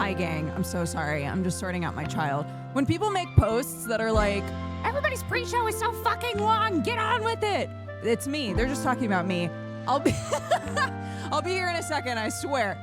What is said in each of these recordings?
Hi, gang. I'm so sorry. I'm just sorting out my child. When people make posts that are like, everybody's pre-show is so fucking long, get on with it. It's me. They're just talking about me. I'll be I'll be here in a second, I swear.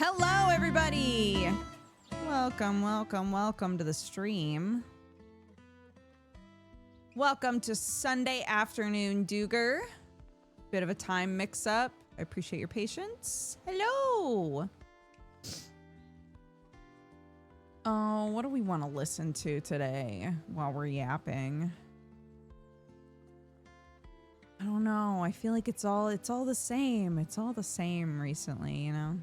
Hello, everybody. Welcome to the stream. Welcome to Sunday afternoon, Dooger. Bit of a time mix-up. I appreciate your patience. Hello. Oh, what do we want to listen to today while we're yapping? I don't know. I feel like it's all the same. It's all the same recently, you know?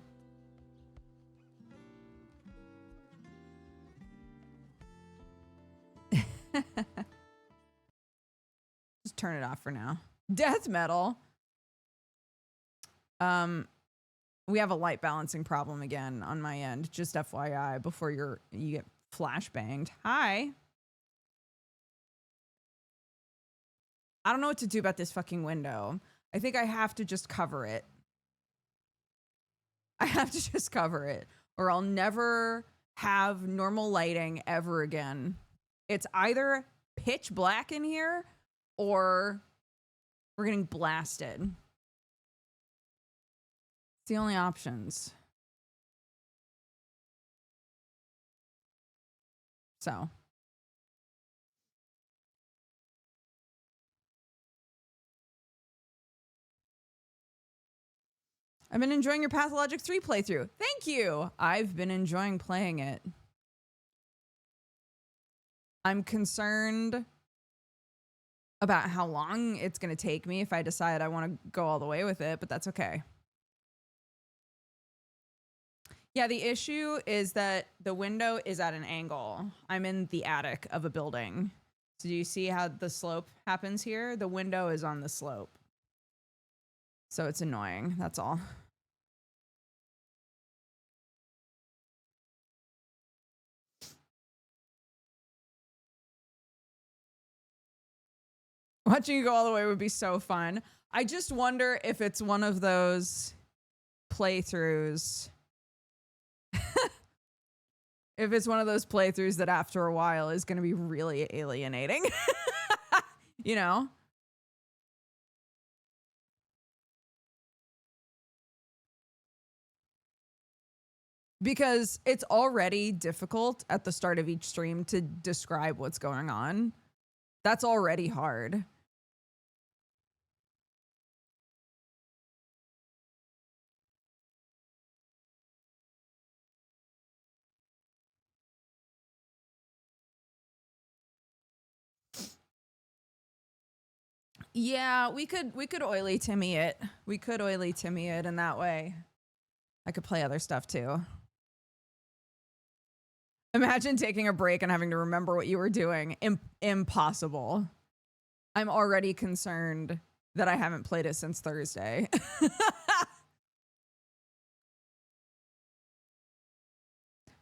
Just turn it off for now. Death metal. We have a light balancing problem again on my end. Just FYI, before you get flashbanged. Hi. I don't know what to do about this fucking window. I think I have to just cover it. I have to just cover it, or I'll never have normal lighting ever again. It's either pitch black in here or we're getting blasted. It's the only options. So. I've been enjoying your Pathologic 3 playthrough. Thank you. I've been enjoying playing it. I'm concerned about how long it's going to take me if I decide I want to go all the way with it, but that's okay. Yeah, the issue is that the window is at an angle. I'm in the attic of a building. So do you see how the slope happens here? The window is on the slope. So it's annoying, that's all. Watching you go all the way would be so fun. I just wonder if it's one of those playthroughs. If it's one of those playthroughs that after a while is going to be really alienating. You know? Because it's already difficult at the start of each stream to describe what's going on. That's already hard. Yeah, we could oily Timmy it. We could oily Timmy it in that way. I could play other stuff too. Imagine taking a break and having to remember what you were doing. Impossible. I'm already concerned that I haven't played it since Thursday.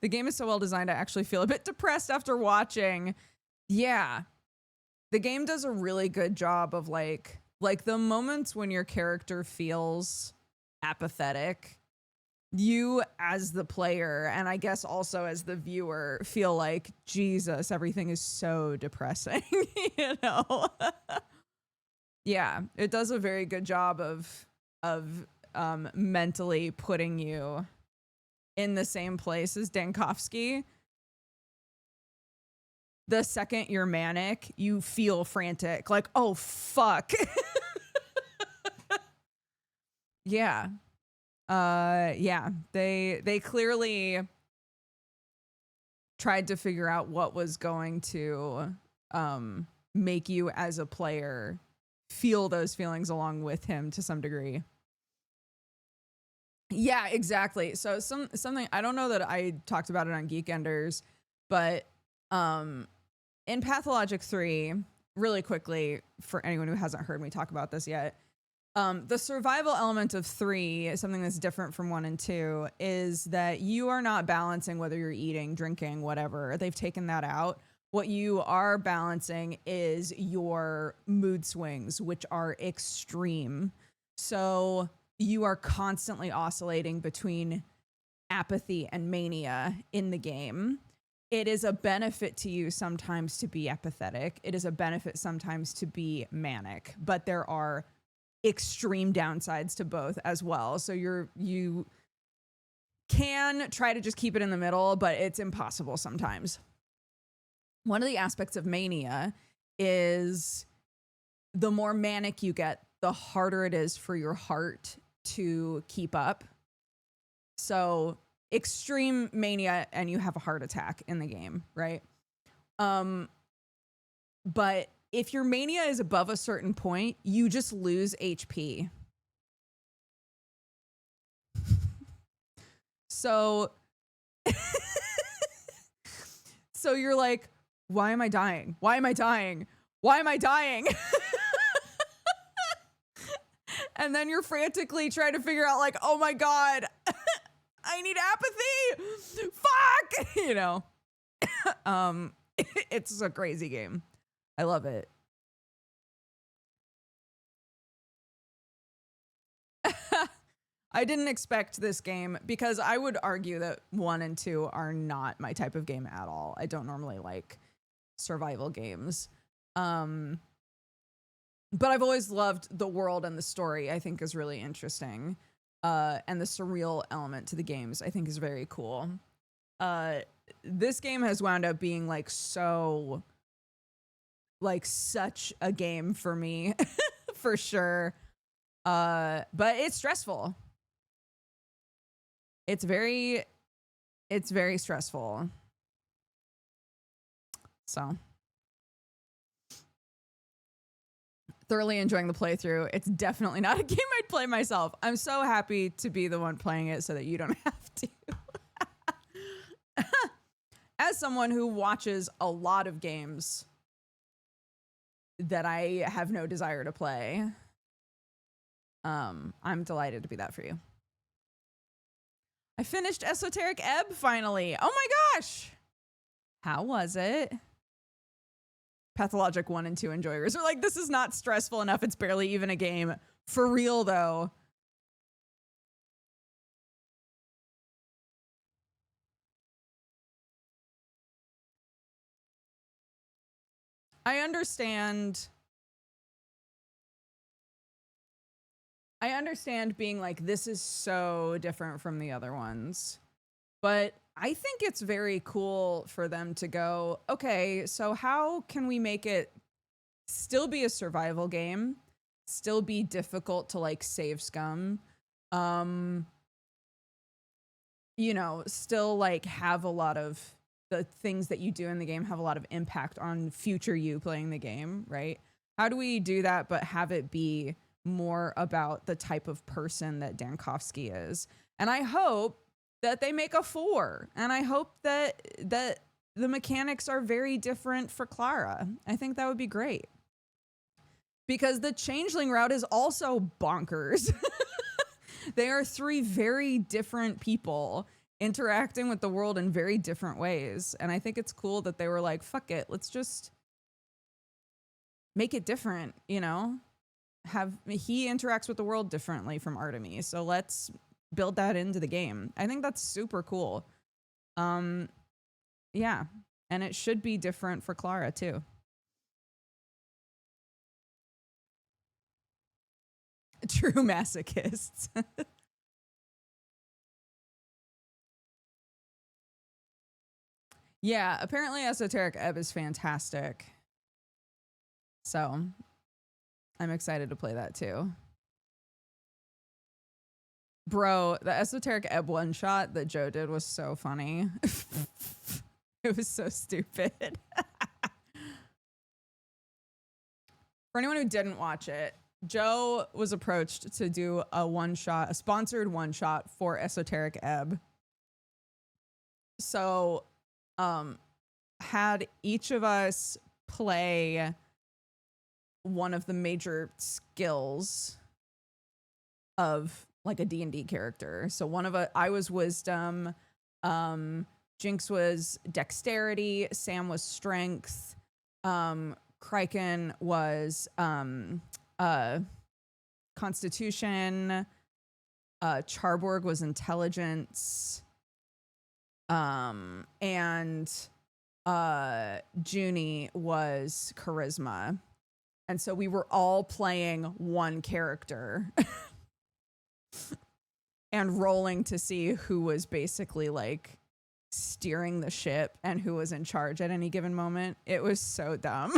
The game is so well designed, I actually feel a bit depressed after watching. Yeah. The game does a really good job of like the moments when your character feels apathetic, you as the player, and I guess also as the viewer, feel like, Jesus, everything is so depressing, you know? Yeah, it does a very good job of mentally putting you in the same place as Dankovsky. The second you're manic, you feel frantic, like, oh, fuck. Yeah. Yeah, they clearly tried to figure out what was going to make you as a player feel those feelings along with him to some degree. Yeah, exactly. So something, I don't know that I talked about it on Geekenders, but in Pathologic 3, really quickly, for anyone who hasn't heard me talk about this yet, the survival element of 3, something that's different from 1 and 2, is that you are not balancing whether you're eating, drinking, whatever. They've taken that out. What you are balancing is your mood swings, which are extreme. So you are constantly oscillating between apathy and mania in the game. It is a benefit to you sometimes to be apathetic. It is a benefit sometimes to be manic, but there are extreme downsides to both as well. So you can try to just keep it in the middle, but it's impossible sometimes. One of the aspects of mania is the more manic you get, the harder it is for your heart to keep up. So extreme mania and you have a heart attack in the game, right? But if your mania is above a certain point, you just lose HP. So so you're like, why am I dying? Why am I dying? Why am I dying? And then you're frantically trying to figure out, like, oh my God, I need apathy. Fuck, you know. It's a crazy game. I love it. I didn't expect this game because I would argue that 1 and 2 are not my type of game at all. I don't normally like survival games. But I've always loved the world and the story, I think is really interesting. And the surreal element to the games, I think is very cool. This game has wound up being like such a game for me, for sure. But it's stressful. It's very stressful. So thoroughly enjoying the playthrough. It's definitely not a game I'd play myself. I'm so happy to be the one playing it so that you don't have to. as someone who watches a lot of games that I have no desire to play, I'm delighted to be that for you. I finished Esoteric Ebb finally. Oh my gosh. How was it? Pathologic 1 and 2 enjoyers are like, this is not stressful enough. It's barely even a game. For real, though. I understand being like, this is so different from the other ones. But I think it's very cool for them to go, okay, so how can we make it still be a survival game, still be difficult to like save scum, you know, still like have a lot of the things that you do in the game have a lot of impact on future you playing the game, right? How do we do that but have it be more about the type of person that Dankovsky is? And I hope that they make a 4, and I hope that the mechanics are very different for Clara. I think that would be great. Because the changeling route is also bonkers. They are 3 very different people interacting with the world in very different ways. And I think it's cool that they were like, fuck it, let's just make it different, you know? He interacts with the world differently from Artemis, so let's build that into the game. I think that's super cool. Yeah, and it should be different for Clara too. True masochists. Yeah, apparently Esoteric Ebb is fantastic. So I'm excited to play that too. Bro, the Esoteric Ebb one shot that Joe did was so funny. It was so stupid. For anyone who didn't watch it, Joe was approached to do a sponsored one shot for Esoteric Ebb. So, had each of us play one of the major skills of like a D&D character. So I was wisdom, Jinx was dexterity, Sam was strength, Kraken was constitution, Charborg was intelligence, and Junie was charisma. And so we were all playing one character and rolling to see who was basically like steering the ship and who was in charge at any given moment. It was so dumb.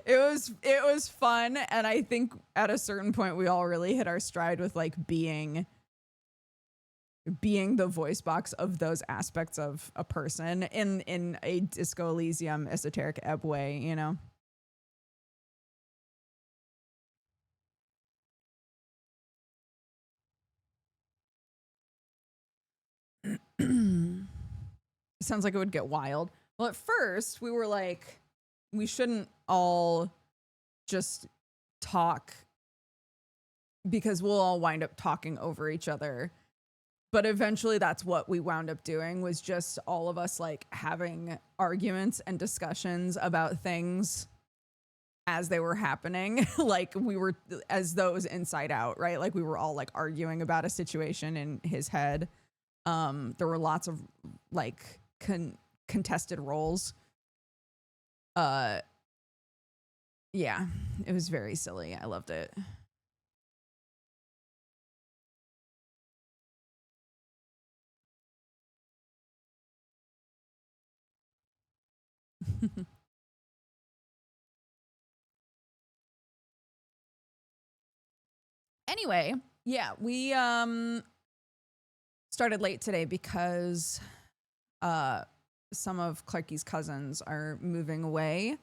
It was fun, and I think at a certain point we all really hit our stride with like being the voice box of those aspects of a person in a Disco Elysium Esoteric Ebb way, you know. Sounds like it would get wild. Well, at first we were like, we shouldn't all just talk because we'll all wind up talking over each other. But eventually that's what we wound up doing, was just all of us like having arguments and discussions about things as they were happening. Like we were as those Inside Out, right? Like we were all like arguing about a situation in his head. There were lots of like contested roles. Yeah, it was very silly. I loved it. Anyway, yeah, we started late today because some of Clarky's cousins are moving away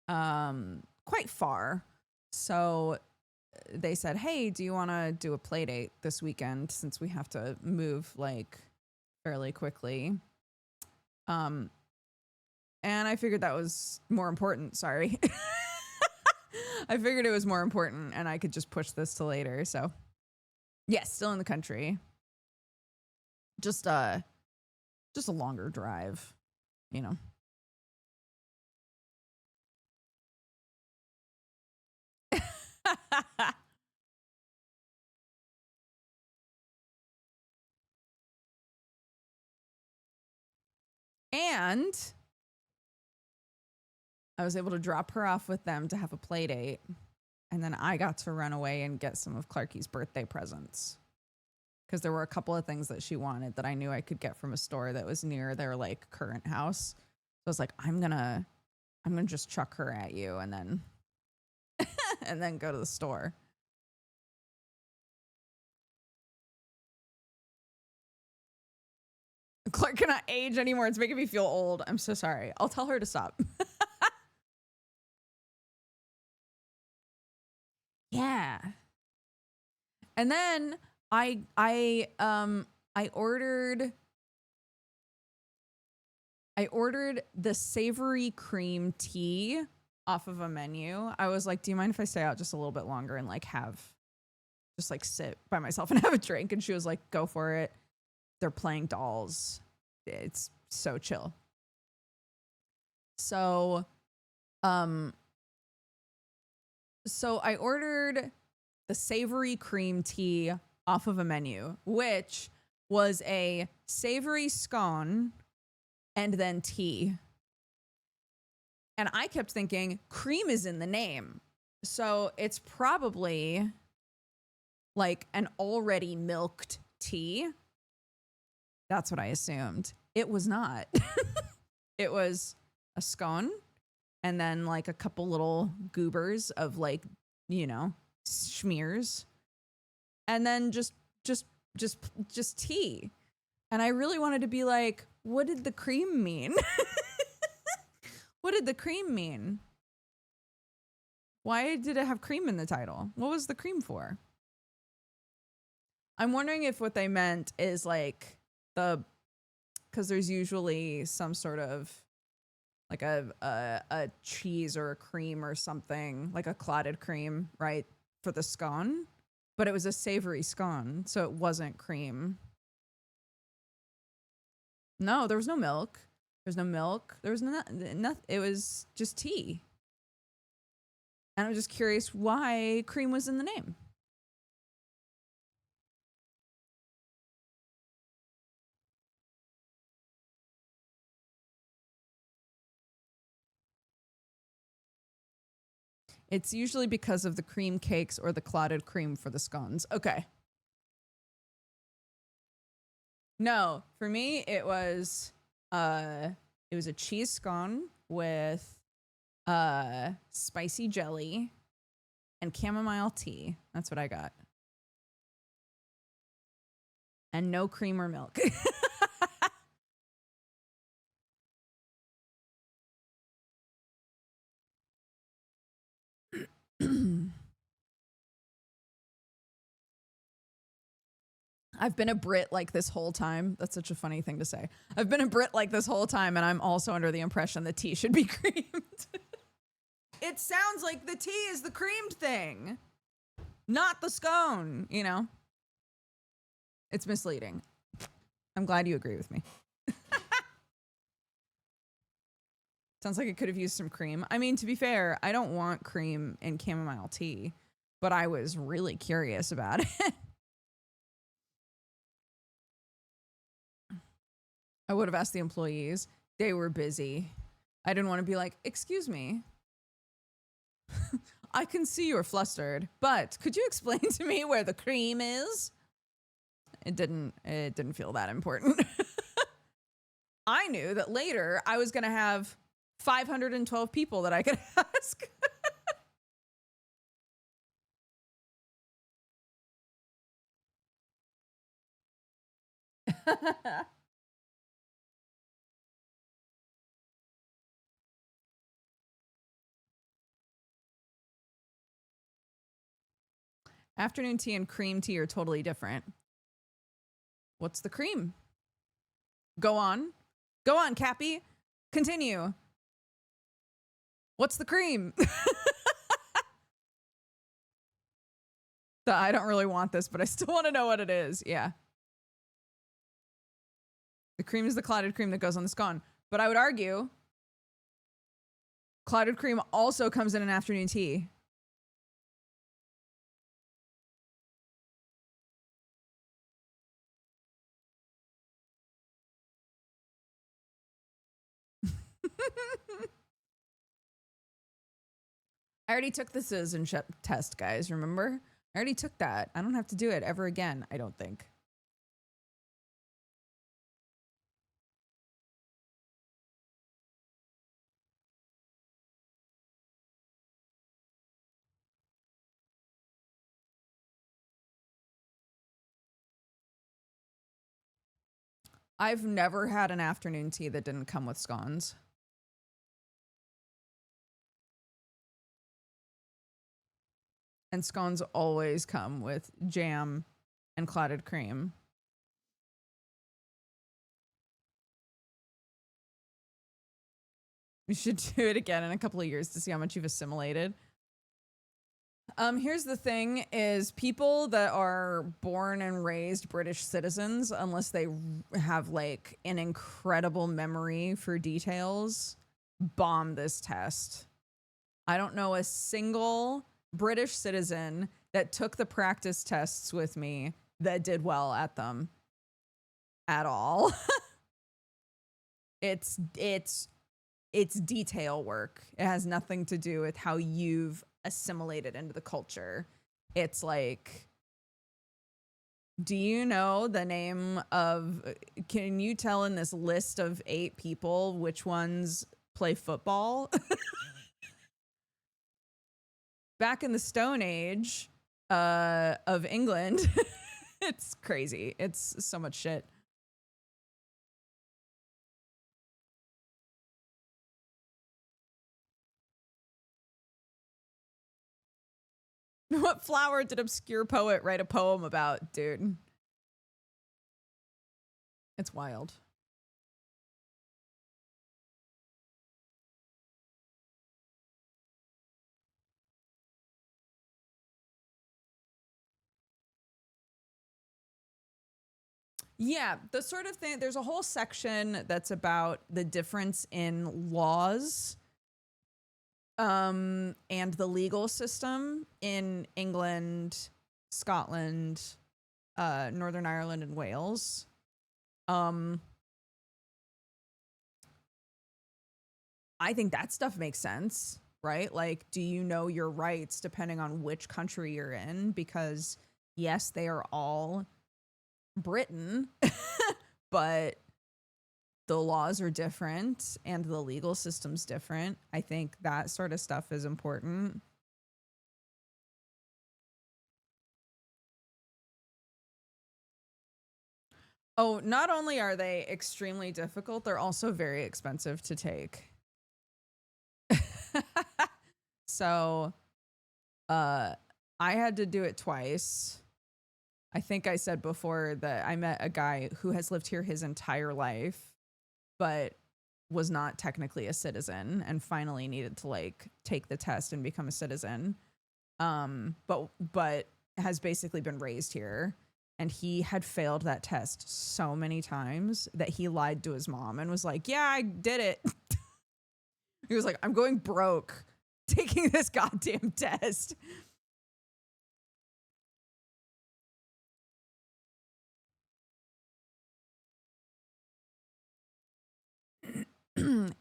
quite far. So they said, hey, do you want to do a play date this weekend since we have to move like fairly quickly? And I figured that was more important. Sorry. I figured it was more important and I could just push this to later. So yes, still in the country. Just a longer drive, you know. And I was able to drop her off with them to have a play date. And then I got to run away and get some of Clarky's birthday presents. Because there were a couple of things that she wanted that I knew I could get from a store that was near their like current house. So I was like, I'm gonna just chuck her at you and then and then go to the store. Clark cannot age anymore. It's making me feel old. I'm so sorry. I'll tell her to stop. Yeah. And then I ordered the savory cream tea off of a menu. I was like, do you mind if I stay out just a little bit longer and like just like sit by myself and have a drink? And she was like, go for it. They're playing dolls. It's so chill. So I ordered the savory cream tea off of a menu, which was a savory scone and then tea. And I kept thinking cream is in the name. So it's probably like an already milked tea. That's what I assumed. It was not. It was a scone and then like a couple little goobers of like, you know, schmears. And then just tea. And I really wanted to be like, what did the cream mean? What did the cream mean? Why did it have cream in the title? What was the cream for? I'm wondering if what they meant is like because there's usually some sort of like a cheese or a cream or something, like a clotted cream, right, for the scone. But it was a savory scone, so it wasn't cream. No, there was no milk. There's no milk. There was nothing. It was just tea. And I'm just curious why cream was in the name. It's usually because of the cream cakes or the clotted cream for the scones. Okay. No, for me it was a cheese scone with spicy jelly and chamomile tea. That's what I got. And no cream or milk. I've been a Brit like this whole time. That's such a funny thing to say. I've been a Brit like this whole time, and I'm also under the impression that tea should be creamed. It sounds like the tea is the creamed thing, not the scone, you know? It's misleading. I'm glad you agree with me. Sounds like it could have used some cream. I mean, to be fair, I don't want cream in chamomile tea, but I was really curious about it. I would have asked the employees. They were busy. I didn't want to be like, excuse me. I can see you're flustered, but could you explain to me where the cream is? It didn't feel that important. I knew that later I was going to have 512 people that I could ask. Afternoon tea and cream tea are totally different. What's the cream? Go on. Go on, Cappy. Continue. What's the cream? I don't really want this, but I still want to know what it is. Yeah. The cream is the clotted cream that goes on the scone. But I would argue clotted cream also comes in an afternoon tea. I already took the citizenship test, guys, remember? I already took that. I don't have to do it ever again, I don't think. I've never had an afternoon tea that didn't come with scones. And scones always come with jam and clotted cream. You should do it again in a couple of years to see how much you've assimilated. Here's the thing is people that are born and raised British citizens, unless they have like an incredible memory for details, bomb this test. I don't know a single British citizen that took the practice tests with me that did well at them at all. It's detail work. It has nothing to do with how you've assimilated into the culture. It's like, do you know the name of, can you tell in this list of 8 people which ones play football? Back in the Stone Age of England, it's crazy. It's so much shit. What flower did obscure poet write a poem about, dude? It's wild. Yeah, the sort of thing, there's a whole section that's about the difference in laws and the legal system in England, Scotland, Northern Ireland, and Wales. I think that stuff makes sense, right? Like, do you know your rights depending on which country you're in? Because yes, they are all Britain, but the laws are different and the legal system's different. I think that sort of stuff is important. Oh, not only are they extremely difficult, they're also very expensive to take. So, I had to do it twice. I think I said before that I met a guy who has lived here his entire life, but was not technically a citizen and finally needed to like take the test and become a citizen. But has basically been raised here. And he had failed that test so many times that he lied to his mom and was like, yeah, I did it. He was like, I'm going broke taking this goddamn test.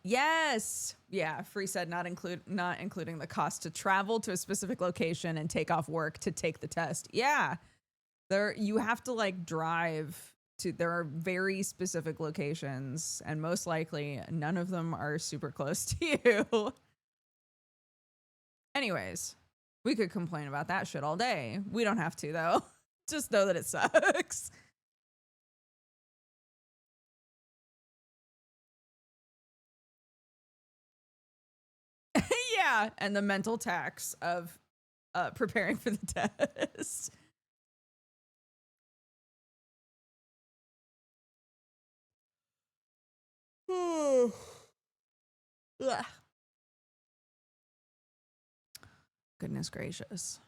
Yes. Yeah, Free said not including the cost to travel to a specific location and take off work to take the test. Yeah. You have to like drive to, there are very specific locations and most likely none of them are super close to you. Anyways, we could complain about that shit all day. We don't have to though. Just know that it sucks. Yeah, and the mental tax of preparing for the test. Ugh. Goodness gracious.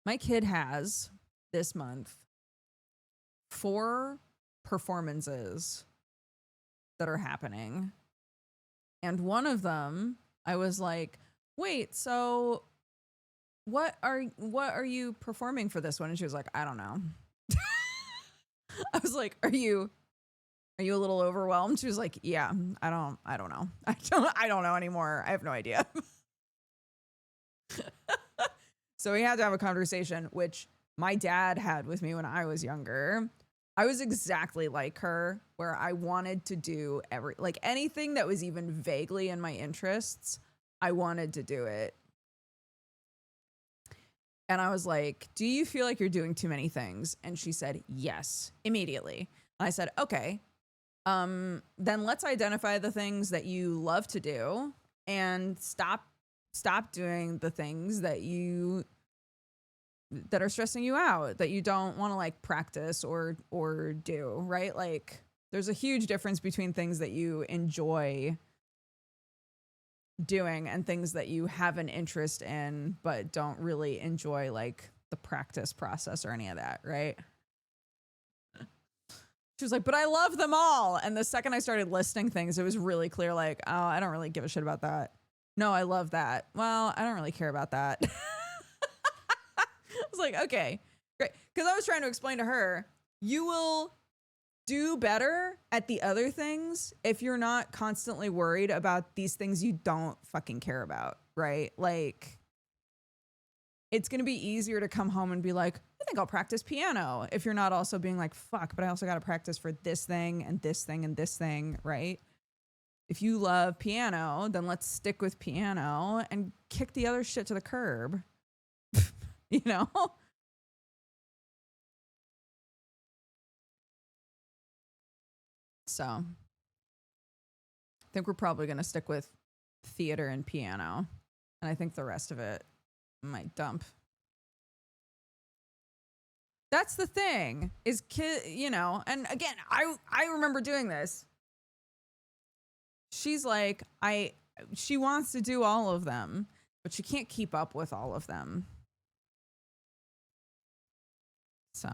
My kid has this month 4 performances that are happening. And one of them, I was like, wait, so what are you performing for this one? And she was like, I don't know. I was like, are you a little overwhelmed? She was like, yeah, I don't know. I don't know anymore. I have no idea. So we had to have a conversation, which my dad had with me when I was younger. I was exactly like her, where I wanted to do anything that was even vaguely in my interests, I wanted to do it. And I was like, do you feel like you're doing too many things? And she said, yes, immediately. I said, okay, then let's identify the things that you love to do and stop doing the things that are stressing you out, that you don't want to like practice or do, right? Like there's a huge difference between things that you enjoy doing and things that you have an interest in but don't really enjoy like the practice process or any of that, right? She was like, but I love them all. And the second I started listing things, it was really clear, like, oh, I don't really give a shit about that. No, I love that. Well, I don't really care about that. I was like, okay, great. Because I was trying to explain to her, you will do better at the other things if you're not constantly worried about these things you don't fucking care about, right? Like, it's going to be easier to come home and be like, I think I'll practice piano, if you're not also being like, fuck, but I also got to practice for this thing and this thing and this thing, right? If you love piano, then let's stick with piano and kick the other shit to the curb. You know? So I think we're probably going to stick with theater and piano. And I think the rest of it might dump. That's the thing, is you know, and again, I remember doing this. She's like, she wants to do all of them, but she can't keep up with all of them. So,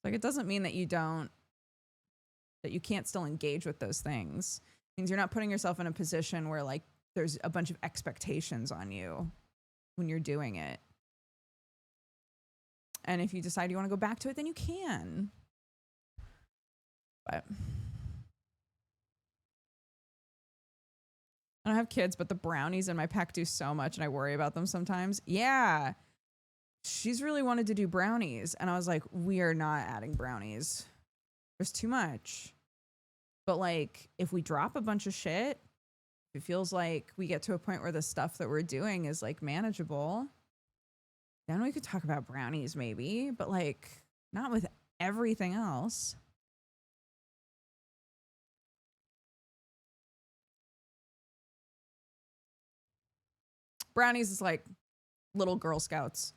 like, it doesn't mean that you can't still engage with those things. It means you're not putting yourself in a position where like there's a bunch of expectations on you when you're doing it. And if you decide you want to go back to it, then you can. But I don't have kids, but the brownies in my pack do so much and I worry about them sometimes. Yeah. She's really wanted to do brownies. And I was like, we are not adding brownies. There's too much. But like, if we drop a bunch of shit, it feels like we get to a point where the stuff that we're doing is like manageable, then we could talk about brownies maybe, but like not with everything else. Brownies is like little Girl Scouts.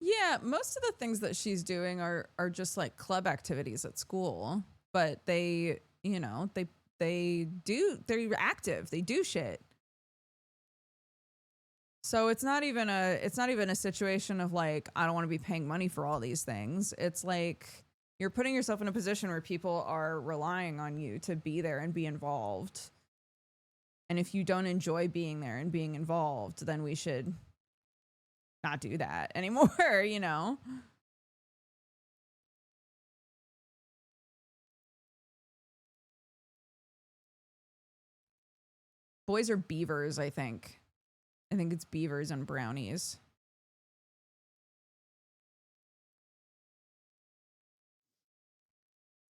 Yeah, most of the things that she's doing are just like club activities at school, but they, you know, they're active. They do shit. So it's not even a situation of like, I don't want to be paying money for all these things. It's like you're putting yourself in a position where people are relying on you to be there and be involved. And if you don't enjoy being there and being involved, then we should not do that anymore, you know? Boys are beavers, I think. I think it's beavers and brownies.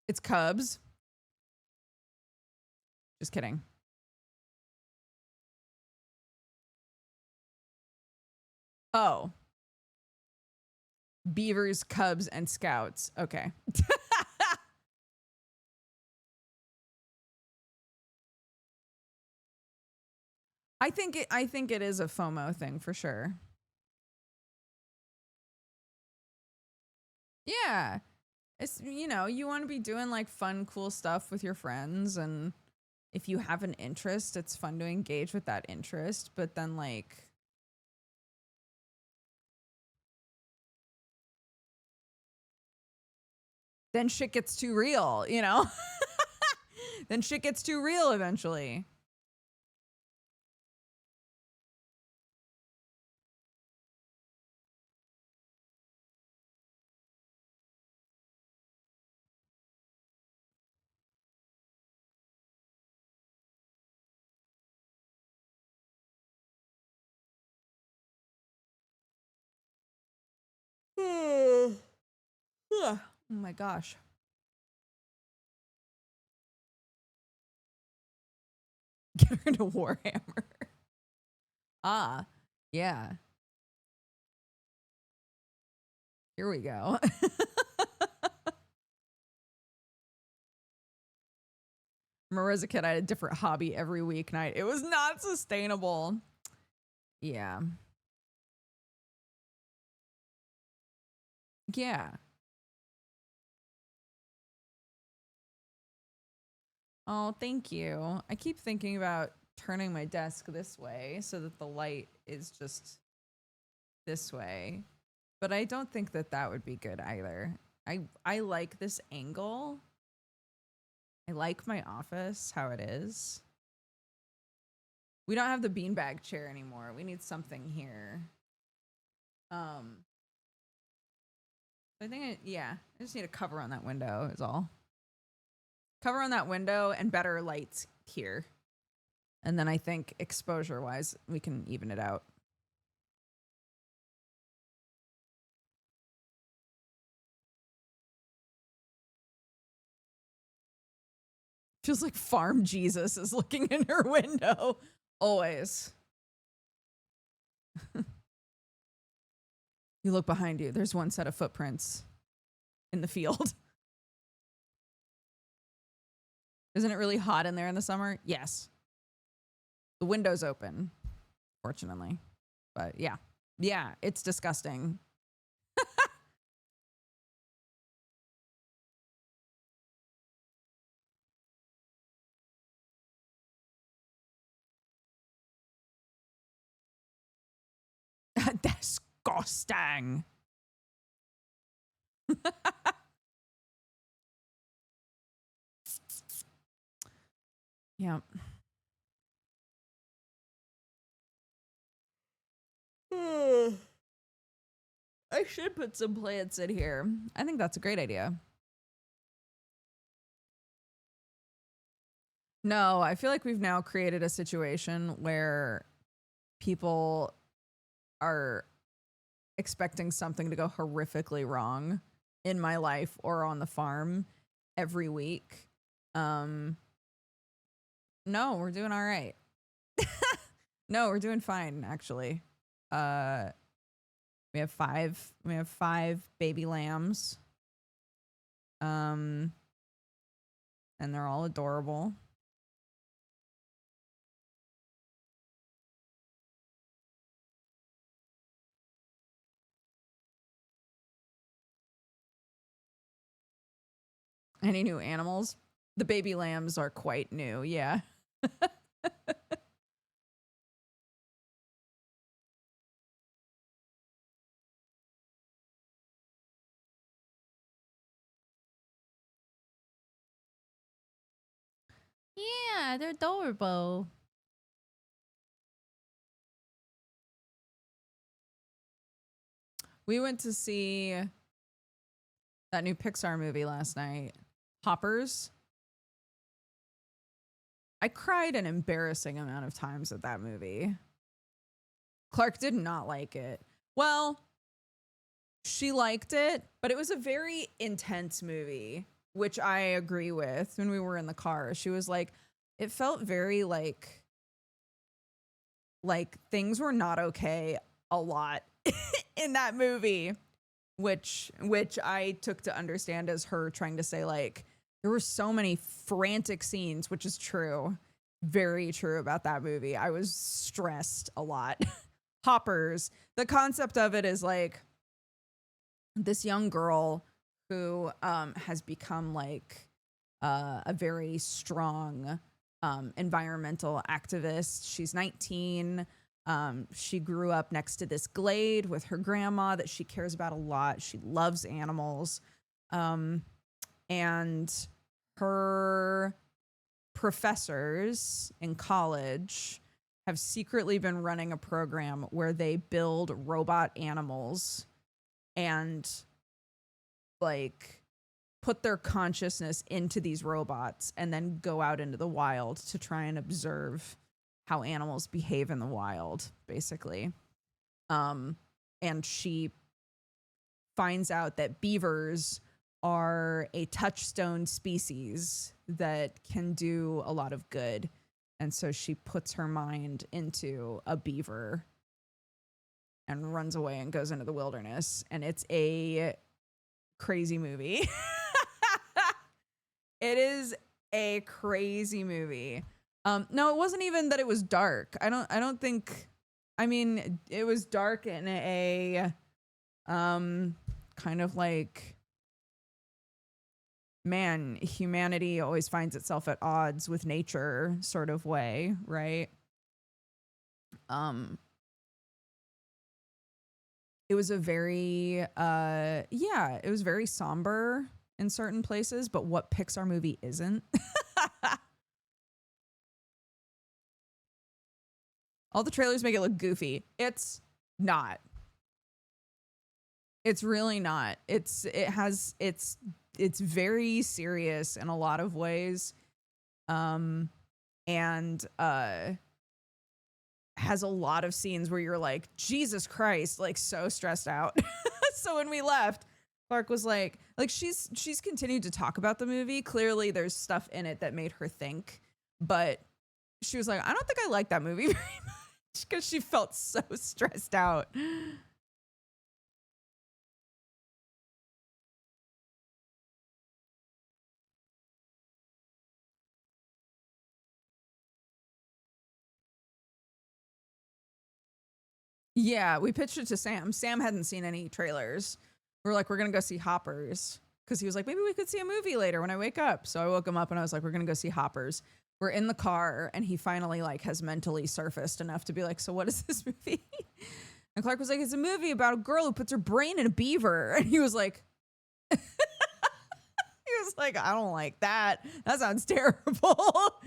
It's cubs. Just kidding. Oh, Beavers, Cubs, and Scouts. Okay. I think it is a FOMO thing for sure. Yeah. It's, you know, you want to be doing like fun, cool stuff with your friends, and if you have an interest, it's fun to engage with that interest, but then like then shit gets too real, you know? Then shit gets too real eventually. Oh my gosh. Get her into Warhammer. Ah, yeah. Here we go. Remember as a kid, I had a different hobby every weeknight. It was not sustainable. Yeah. Yeah. Oh, thank you. I keep thinking about turning my desk this way so that the light is just this way. But I don't think that that would be good either. I like this angle. I like my office how it is. We don't have the beanbag chair anymore. We need something here. I think yeah, I just need a cover on that window is all. Cover on that window and better lights here. And then I think exposure wise, we can even it out. Feels like Farm Jesus is looking in her window. Always. You look behind you. There's one set of footprints in the field. Isn't it really hot in there in the summer? Yes. The window's open, fortunately. But yeah. Yeah, it's disgusting. Disgusting. Yeah. I should put some plants in here. I think that's a great idea. No, I feel like we've now created a situation where people are expecting something to go horrifically wrong in my life or on the farm every week. No, we're doing all right. No, we're doing fine actually. We have five baby lambs. And they're all adorable. Any new animals? The baby lambs are quite new, yeah. Yeah, they're adorable. We went to see that new Pixar movie last night, Hoppers. I cried an embarrassing amount of times at that movie. Clark did not like it. Well, she liked it, but it was a very intense movie, which I agree with. When we were in the car, she was like, it felt very like things were not okay a lot in that movie, which I took to understand as her trying to say like there were so many frantic scenes, which is true. Very true about that movie. I was stressed a lot. Hoppers. The concept of it is like this young girl who has become like a very strong environmental activist. She's 19. She grew up next to this glade with her grandma that she cares about a lot. She loves animals. And her professors in college have secretly been running a program where they build robot animals and like put their consciousness into these robots and then go out into the wild to try and observe how animals behave in the wild, basically. And she finds out that beavers are a touchstone species that can do a lot of good. And so she puts her mind into a beaver and runs away and goes into the wilderness. And it's a crazy movie. It is a crazy movie. No, it wasn't even that it was dark. I don't think, I mean, it was dark in a kind of like, man, humanity always finds itself at odds with nature sort of way, right? It was a very it was very somber in certain places, but what Pixar movie isn't? All the trailers make it look goofy. It's not. It's really not. It's very serious in a lot of ways. And has a lot of scenes where you're like, Jesus Christ, like so stressed out. So when we left, Clark was like she's continued to talk about the movie. Clearly there's stuff in it that made her think, but she was like, I don't think I like that movie very much because she felt so stressed out. Yeah, we pitched it to Sam. Sam hadn't seen any trailers. We're like, we're going to go see Hoppers. Because he was like, maybe we could see a movie later when I wake up. So I woke him up and I was like, we're going to go see Hoppers. We're in the car and he finally like has mentally surfaced enough to be like, so what is this movie? And Clark was like, it's a movie about a girl who puts her brain in a beaver. And he was like, he was like, I don't like that. That sounds terrible.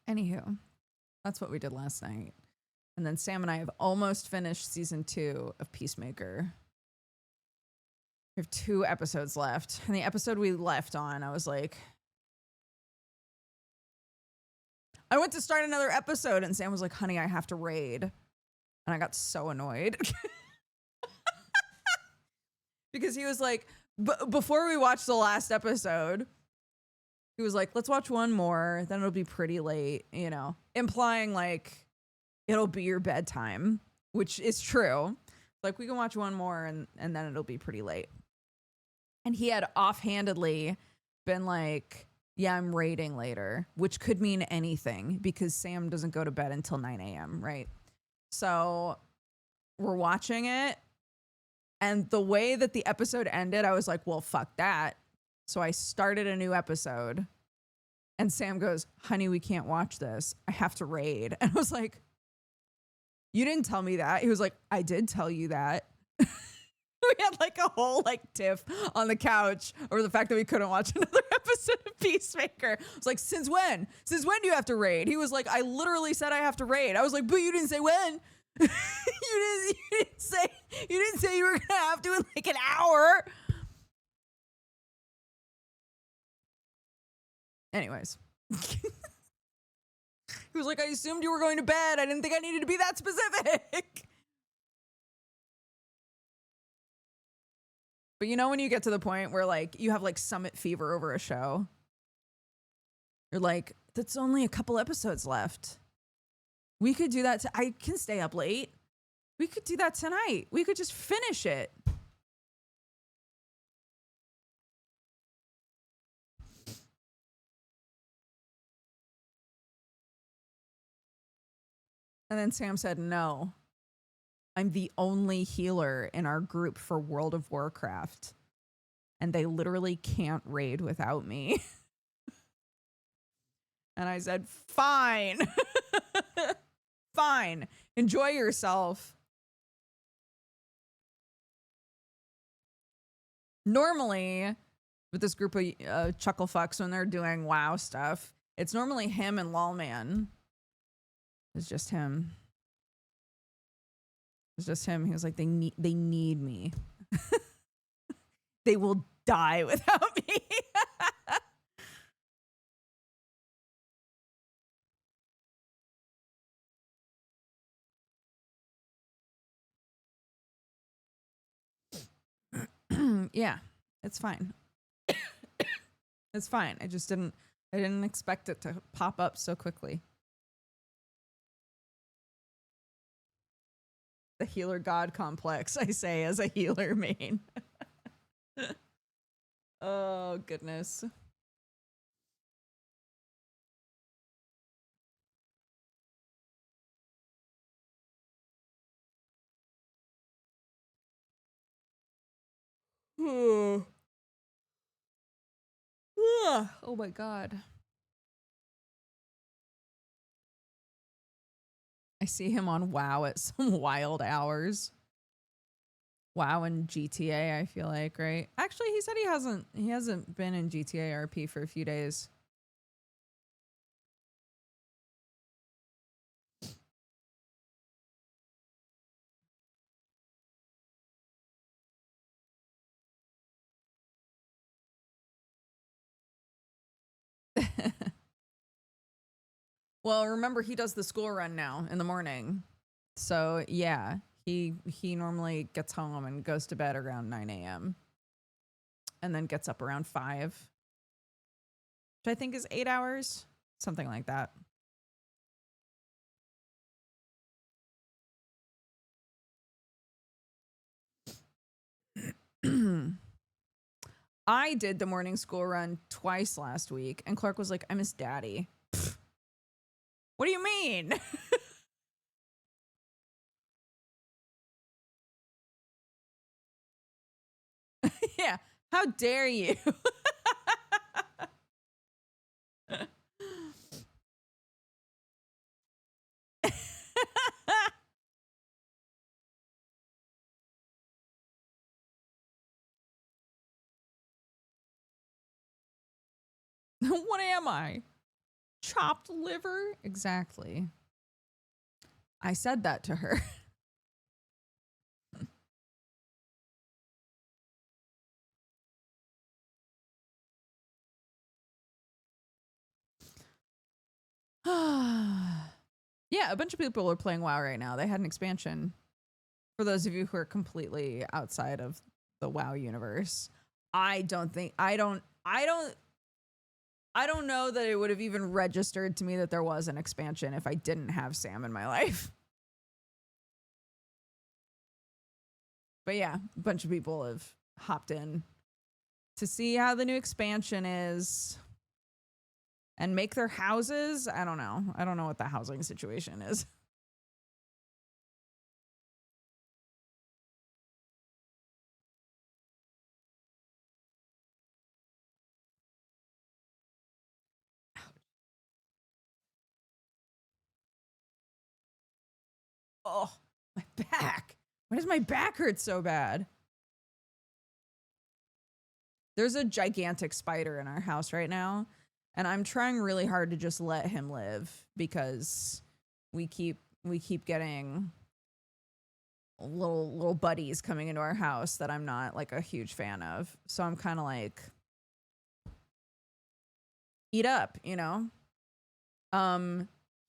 Anywho, that's what we did last night. And then Sam and I have almost finished season 2 of Peacemaker. We have 2 episodes left. And the episode we left on, I was like, I went to start another episode and Sam was like, honey, I have to raid. And I got so annoyed. Because he was like, before we watched the last episode, he was like, let's watch one more, then it'll be pretty late, you know, implying like it'll be your bedtime, which is true. Like, we can watch one more and then it'll be pretty late. And he had offhandedly been like, yeah, I'm raiding later, which could mean anything because Sam doesn't go to bed until 9 a.m., right? So we're watching it. And the way that the episode ended, I was like, well, fuck that. So I started a new episode. And Sam goes, honey, we can't watch this. I have to raid. And I was like, you didn't tell me that. He was like, I did tell you that. We had like a whole like tiff on the couch over the fact that we couldn't watch another episode of Peacemaker. I was like, since when? Since when do you have to raid? He was like, I literally said I have to raid. I was like, but you didn't say when. you didn't say you were gonna have to in like an hour. Anyways. He was like, I assumed you were going to bed. I didn't think I needed to be that specific. But you know when you get to the point where like you have like summit fever over a show? You're like, that's only a couple episodes left. We could do that. I can stay up late. We could do that tonight. We could just finish it. And then Sam said, no, I'm the only healer in our group for World of Warcraft. And they literally can't raid without me. And I said, fine. Fine. Enjoy yourself. Normally, with this group of chuckle fucks when they're doing WoW stuff, it's normally him and Lawman. It's just him. It's just him. He was like, they need me. They will die without me. Yeah, it's fine. It's fine. I didn't expect it to pop up so quickly. The healer god complex, I say, as a healer main. Oh, goodness. Oh my god. I see him on WoW at some wild hours. WoW and GTA, I feel like, right? Actually, he said he hasn't been in GTA RP for a few days. Well, remember he does the school run now in the morning. So, yeah, he normally gets home and goes to bed around 9 a.m. and then gets up around 5, which I think is 8 hours, something like that. I did the morning school run twice last week, and Clark was like, I miss daddy. What do you mean? Yeah, how dare you? What am I? Chopped liver? Exactly. I said that to her. Yeah, a bunch of people are playing WoW right now. They had an expansion. For those of you who are completely outside of the WoW universe, I don't know that it would have even registered to me that there was an expansion if I didn't have Sam in my life. But yeah, a bunch of people have hopped in to see how the new expansion is and make their houses. I don't know. I don't know what the housing situation is. Oh, my back. Why does my back hurt so bad? There's a gigantic spider in our house right now, and I'm trying really hard to just let him live because we keep getting little buddies coming into our house that I'm not like a huge fan of. So I'm kind of like, eat up, you know?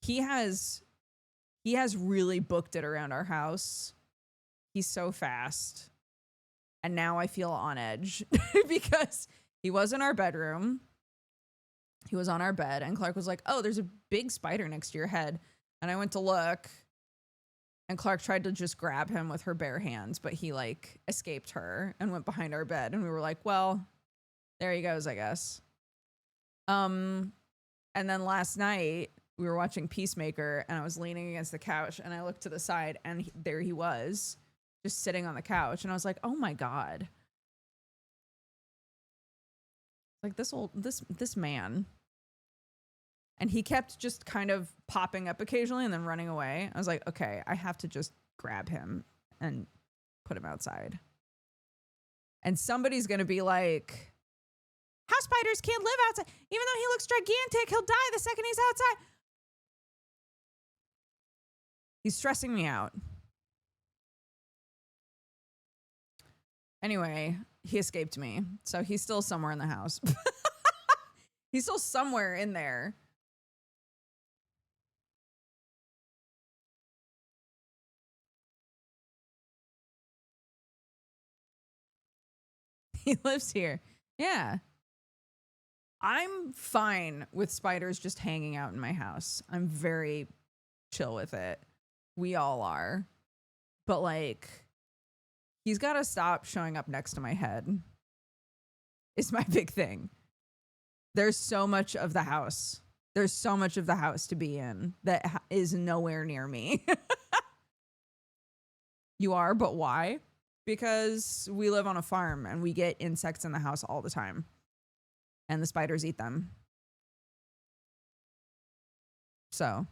He has really booked it around our house. He's so fast. And now I feel on edge because he was in our bedroom. He was on our bed and Clark was like, "Oh, there's a big spider next to your head." And I went to look and Clark tried to just grab him with her bare hands, but he like escaped her and went behind our bed. And we were like, well, there he goes, I guess. And then last night we were watching Peacemaker and I was leaning against the couch and I looked to the side and there he was just sitting on the couch. And I was like, oh my God. Like this man. And he kept just kind of popping up occasionally and then running away. I was like, okay, I have to just grab him and put him outside. And somebody's going to be like, house spiders can't live outside. Even though he looks gigantic, he'll die the second he's outside. He's stressing me out. Anyway, he escaped me. So he's still somewhere in the house. He's still somewhere in there. He lives here. Yeah. I'm fine with spiders just hanging out in my house. I'm very chill with it. We all are. But like, he's got to stop showing up next to my head. It's my big thing. There's so much of the house. There's so much of the house to be in that is nowhere near me. You are, but why? Because we live on a farm and we get insects in the house all the time. And the spiders eat them. So,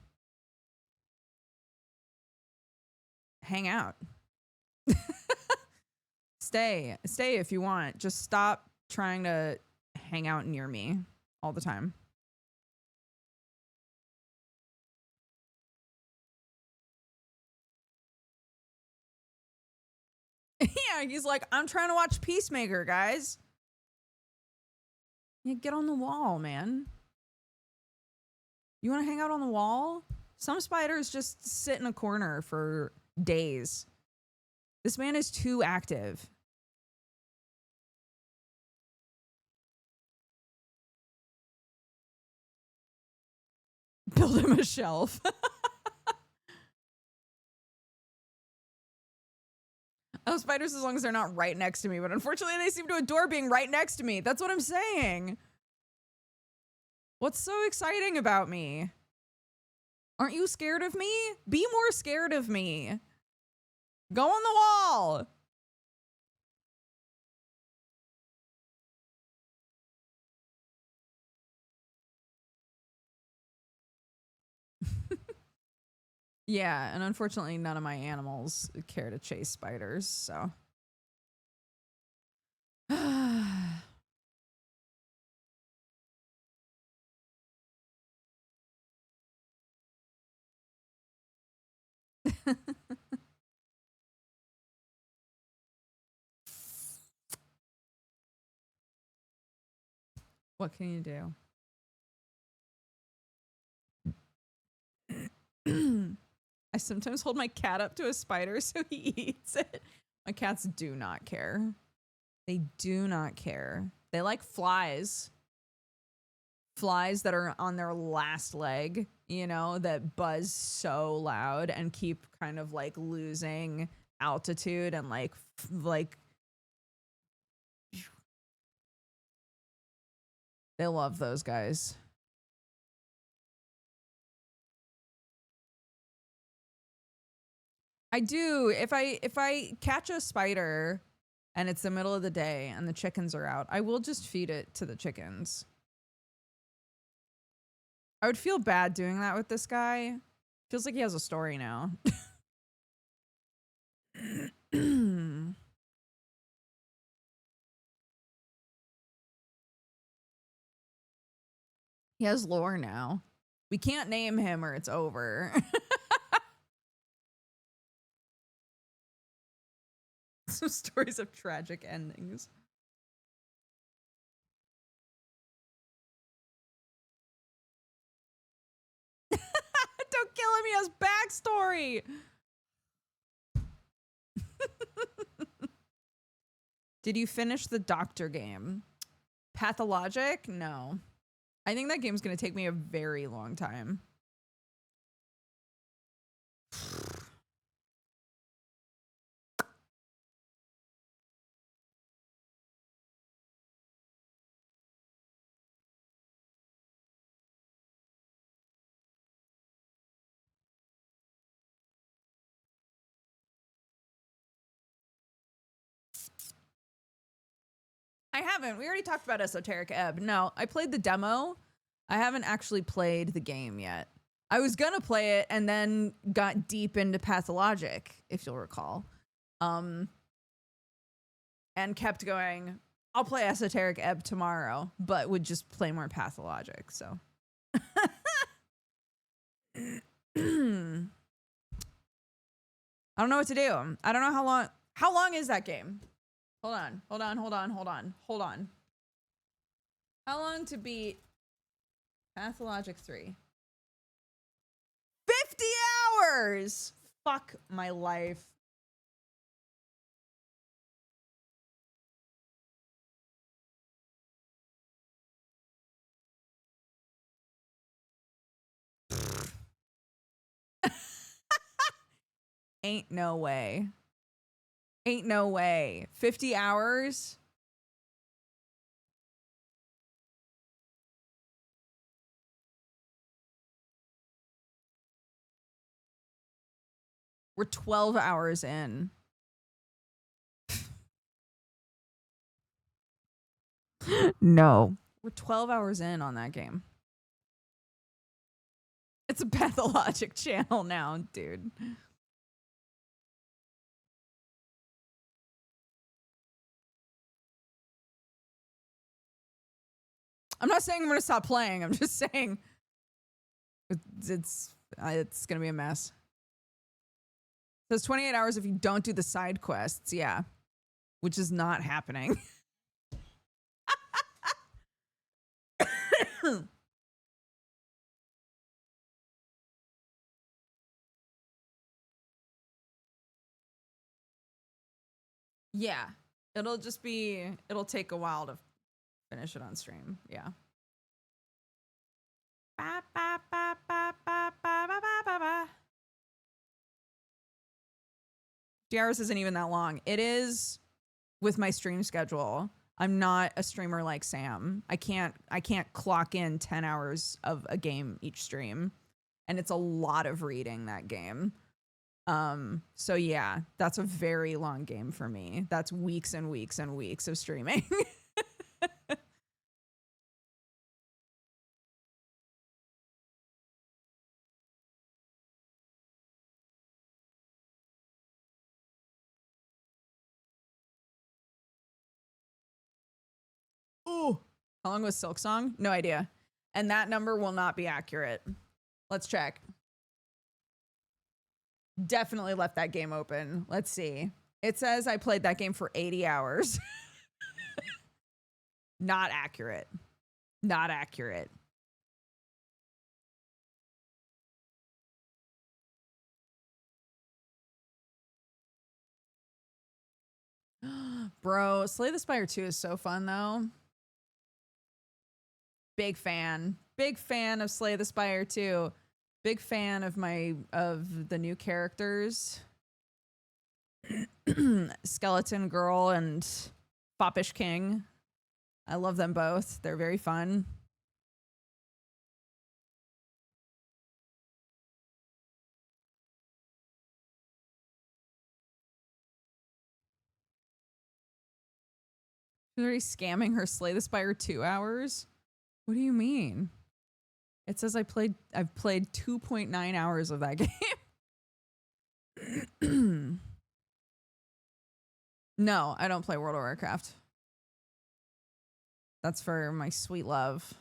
hang out. Stay if you want. Just stop trying to hang out near me all the time. Yeah, he's like, I'm trying to watch Peacemaker, guys. Yeah, get on the wall, man. You want to hang out on the wall? Some spiders just sit in a corner for days. This man is too active. Build him a shelf. Oh, spiders as long as they're not right next to me, but unfortunately they seem to adore being right next to me. That's what I'm saying. What's so exciting about me? Aren't you scared of me? Be more scared of me. Go on the wall. Yeah, and unfortunately none of my animals care to chase spiders, so. What can you do? I sometimes hold my cat up to a spider so he eats it. My cats do not care. They do not care. They like flies. Flies that are on their last leg, you know, that buzz so loud and keep kind of like losing altitude and like they love those guys. I do. If I catch a spider and it's the middle of the day and the chickens are out, I will just feed it to the chickens. I would feel bad doing that with this guy. Feels like he has a story now. He has lore now. We can't name him or it's over. Some stories of tragic endings. Don't kill him. He has backstory. Did you finish the doctor game? Pathologic? No. I think that game's going to take me a very long time. I haven't. We already talked about Esoteric Ebb. No, I played the demo. I haven't actually played the game yet. I was gonna play it and then got deep into Pathologic, if you'll recall. And kept going, I'll play Esoteric Ebb tomorrow, but would just play more Pathologic, so. I don't know what to do. I don't know how long is that game? Hold on. How long to beat Pathologic 3? 50 hours! Fuck my life. Ain't no way. Ain't no way. 50 hours? We're 12 hours in. No. We're 12 hours in on that game. It's a Pathologic channel now, dude. I'm not saying I'm going to stop playing. I'm just saying it's going to be a mess. So it's 28 hours if you don't do the side quests. Yeah. Which is not happening. Yeah. It'll take a while to finish it on stream. Yeah. hours isn't even that long. It is with my stream schedule. I'm not a streamer like Sam. I can't clock in 10 hours of a game each stream. And it's a lot of reading that game. So yeah, that's a very long game for me. That's weeks and weeks and weeks of streaming. Ooh. How long was Silk Song? No idea. And that number will not be accurate. Let's check. Definitely left that game open. Let's see. It says I played that game for 80 hours. Not accurate. Not accurate. Bro, Slay the Spire 2 is so fun though. Big fan. Big fan of Slay the Spire 2. Big fan of the new characters. Skeleton Girl and Foppish King. I love them both. They're very fun. She's already scamming her Slay the Spire 2 hours? What do you mean? It says I've played 2.9 hours of that game. No, I don't play World of Warcraft. That's for my sweet love.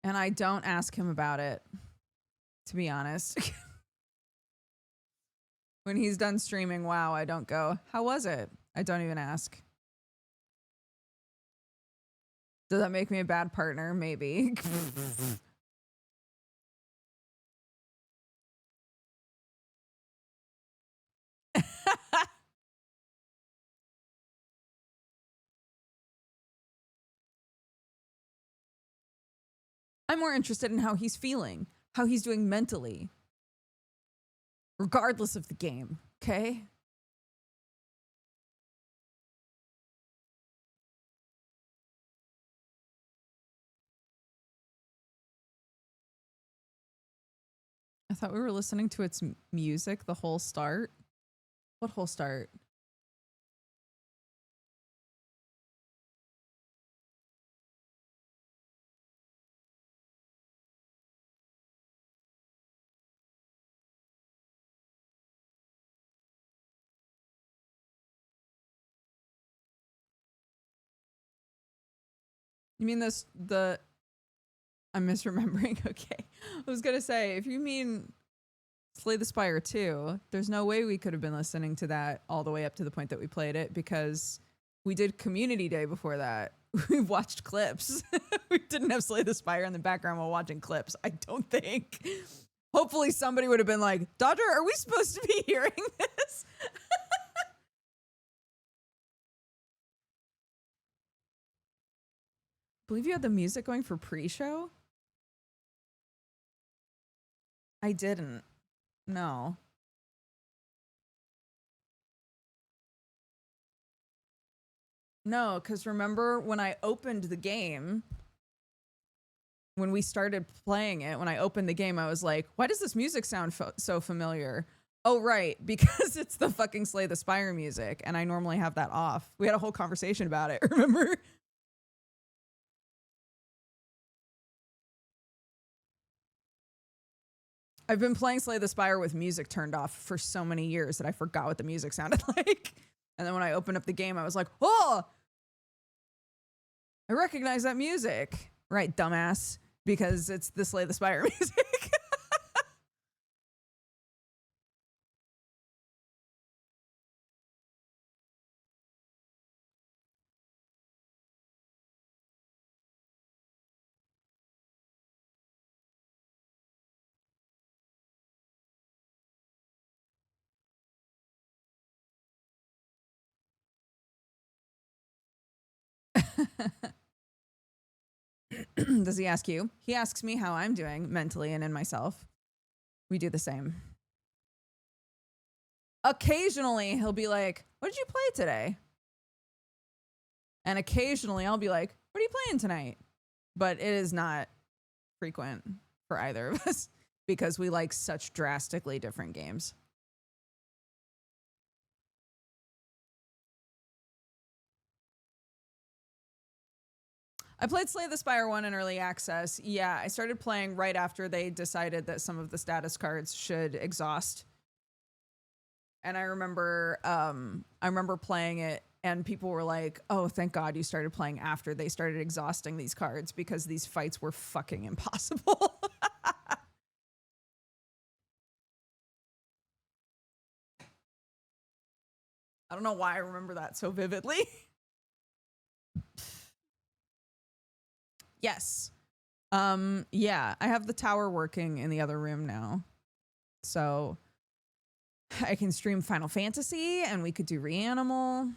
And I don't ask him about it, to be honest. When he's done streaming WoW, I don't go, how was it? I don't even ask. Does that make me a bad partner? Maybe. I'm more interested in how he's feeling, how he's doing mentally, regardless of the game, okay? I thought we were listening to its music the whole start. What whole start? You mean this, I'm misremembering. Okay. I was going to say, if you mean Slay the Spire 2, there's no way we could have been listening to that all the way up to the point that we played it because we did Community Day before that. We watched clips. We didn't have Slay the Spire in the background while watching clips, I don't think. Hopefully somebody would have been like, Dodger, are we supposed to be hearing this? I believe you had the music going for pre-show? I didn't. No. No, because remember when I opened the game, when we started playing it, when I opened the game, I was like, why does this music sound so familiar? Oh, right, because it's the fucking Slay the Spire music, and I normally have that off. We had a whole conversation about it, remember? I've been playing Slay the Spire with music turned off for so many years that I forgot what the music sounded like. And then when I opened up the game, I was like, oh, I recognize that music. Right, dumbass, because it's the Slay the Spire music. Does he ask you? He asks me how I'm doing mentally and in myself. We do the same. Occasionally, he'll be like, what did you play today? And occasionally, I'll be like, what are you playing tonight? But it is not frequent for either of us because we like such drastically different games. I played Slay the Spire 1 in early access. Yeah, I started playing right after they decided that some of the status cards should exhaust. And I remember playing it and people were like, oh, thank God you started playing after they started exhausting these cards because these fights were fucking impossible. I don't know why I remember that so vividly. Yes. Yeah, I have the tower working in the other room now. So I can stream Final Fantasy and we could do Reanimal.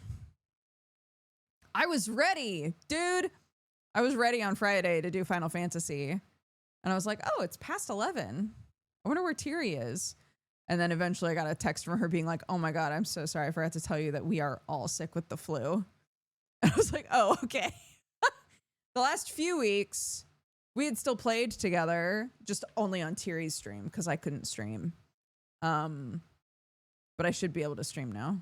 I was ready, dude. I was ready on Friday to do Final Fantasy. And I was like, oh, it's past 11. I wonder where Tiri is. And then eventually I got a text from her being like, oh my God, I'm so sorry. I forgot to tell you that we are all sick with the flu. And I was like, oh, okay. The last few weeks, we had still played together, just only on Tiri's stream because I couldn't stream. But I should be able to stream now.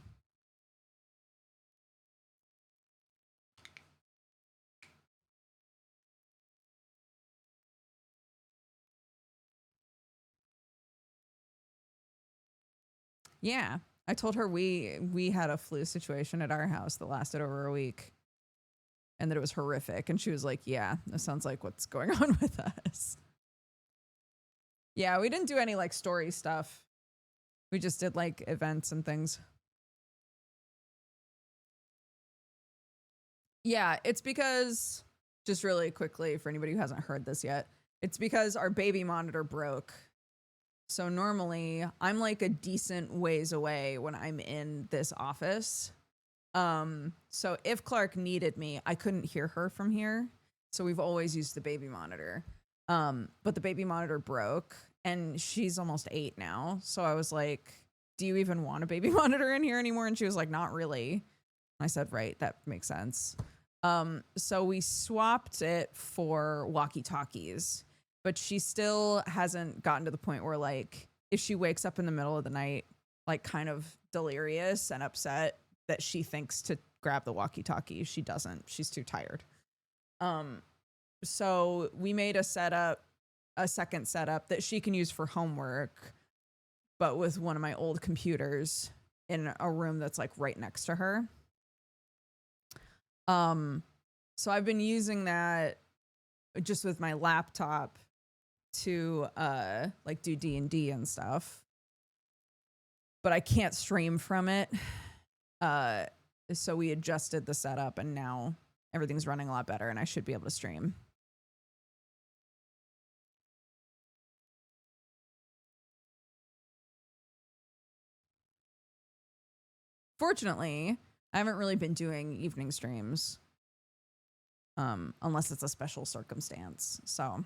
Yeah, I told her we had a flu situation at our house that lasted over a week and that it was horrific. And she was like, yeah, that sounds like what's going on with us. Yeah, we didn't do any like story stuff. We just did like events and things. Yeah, it's because Just really quickly for anybody who hasn't heard this yet, it's because our baby monitor broke. So normally I'm like a decent ways away when I'm in this office. So if Clark needed me, I couldn't hear her from here. So we've always used the baby monitor. But the baby monitor broke and she's almost 8 now. So I was like, do you even want a baby monitor in here anymore? And she was like, not really. I said, right, that makes sense. So we swapped it for walkie-talkies, but she still hasn't gotten to the point where, like, if she wakes up in the middle of the night, like kind of delirious and upset, that she thinks to grab the walkie-talkie. She doesn't. She's too tired. So we made a second setup that she can use for homework, but with one of my old computers in a room that's like right next to her. So I've been using that just with my laptop to like do D&D and stuff. But I can't stream from it. So we adjusted the setup and now everything's running a lot better and I should be able to stream. Fortunately, I haven't really been doing evening streams. Unless it's a special circumstance. So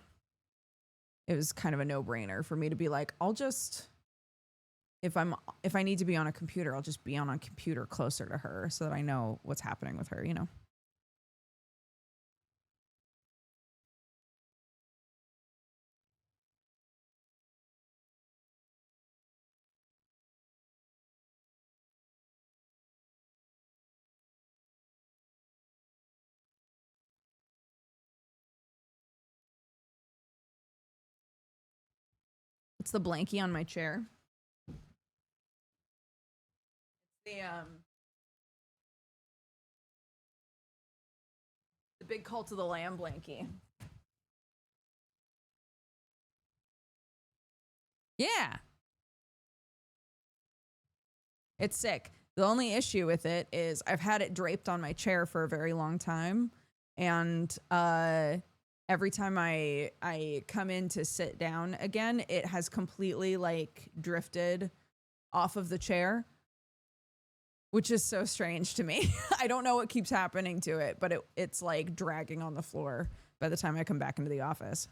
it was kind of a no-brainer for me to be like, I'll just, if I need to be on a computer, I'll just be on a computer closer to her so that I know what's happening with her, you know? It's the blankie on my chair. The big Cult of the Lamb blankie. Yeah. It's sick. The only issue with it is I've had it draped on my chair for a very long time. And every time I come in to sit down again, it has completely like drifted off of the chair, which is so strange to me. I don't know what keeps happening to it, but it's like dragging on the floor by the time I come back into the office.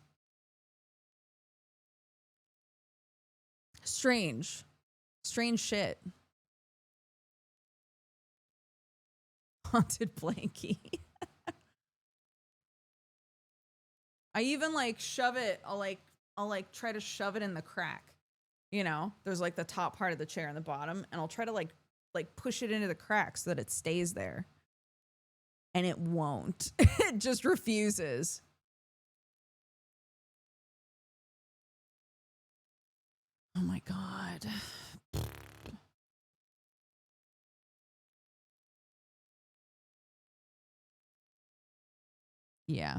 Strange shit. Haunted blankie. I even like shove it. I'll like try to shove it in the crack. You know, there's like the top part of the chair and the bottom, and I'll try to like push it into the crack so that it stays there. And it won't. It just refuses. Oh my God. Yeah.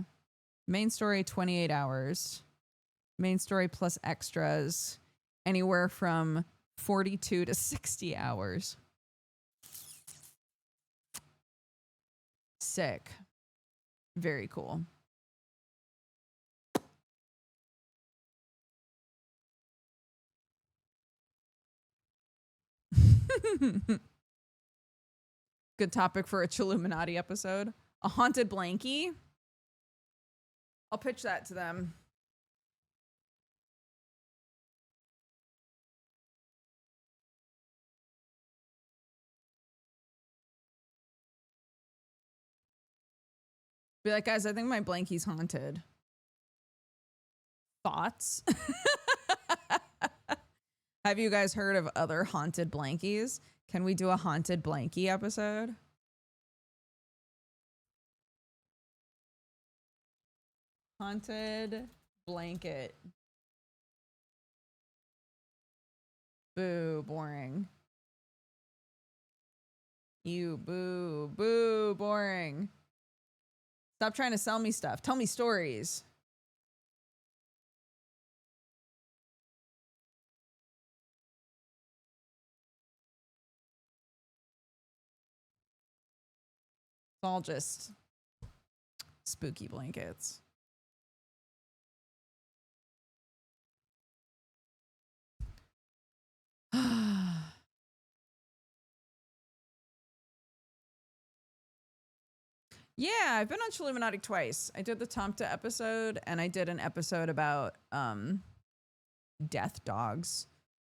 Main story, 28 hours. Main story plus extras, anywhere from 42 to 60 hours. Sick. Very cool. Good topic for a Chilluminati episode. A haunted blankie. I'll pitch that to them. Be like, guys, I think my blankie's haunted. Thoughts? Have you guys heard of other haunted blankies? Can we do a haunted blankie episode? Haunted blanket. Boo, boring. You boo, boo, boring. Stop trying to sell me stuff. Tell me stories. It's all just spooky blankets. Yeah, I've been on Chilluminati twice. I did the Tomta episode, and I did an episode about death dogs,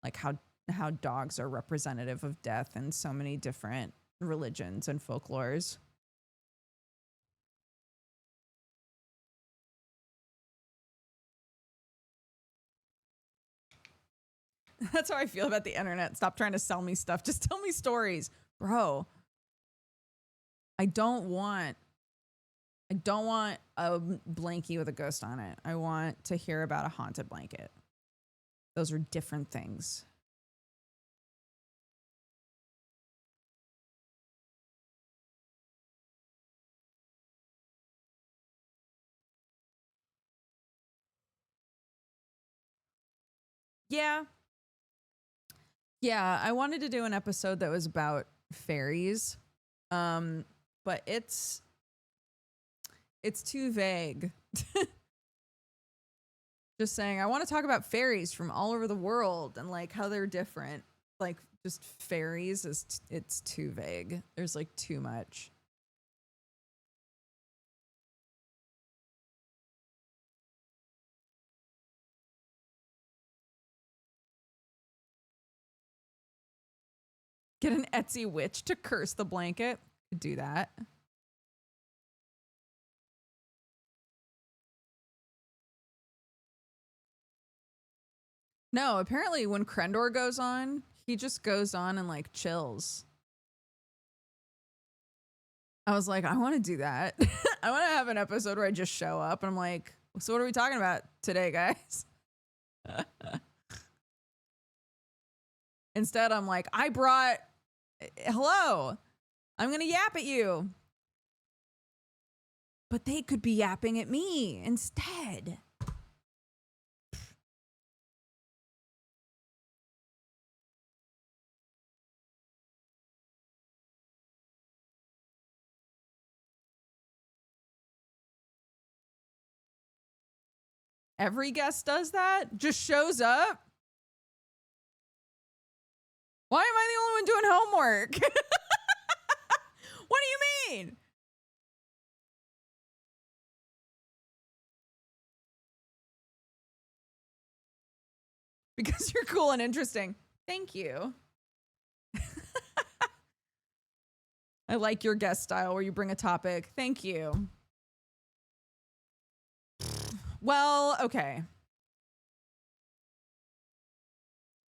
like how dogs are representative of death in so many different religions and folklores. That's how I feel about the internet. Stop trying to sell me stuff. Just tell me stories, bro. I don't want a blankie with a ghost on it. I want to hear about a haunted blanket. Those are different things. Yeah. Yeah, I wanted to do an episode that was about fairies. But it's too vague. Just saying, I want to talk about fairies from all over the world and like how they're different. Like just fairies it's too vague. There's like too much. Get an Etsy witch to curse the blanket. Do that. No, apparently when Krendor goes on, he just goes on and like chills. I was like, I want to do that. I want to have an episode where I just show up and I'm like, so what are we talking about today, guys? Instead, I'm like, hello, I'm going to yap at you. But they could be yapping at me instead. Every guest does that? Just shows up? Why am I the only one doing homework? What do you mean? Because you're cool and interesting. Thank you. I like your guest style where you bring a topic. Thank you. Well, okay.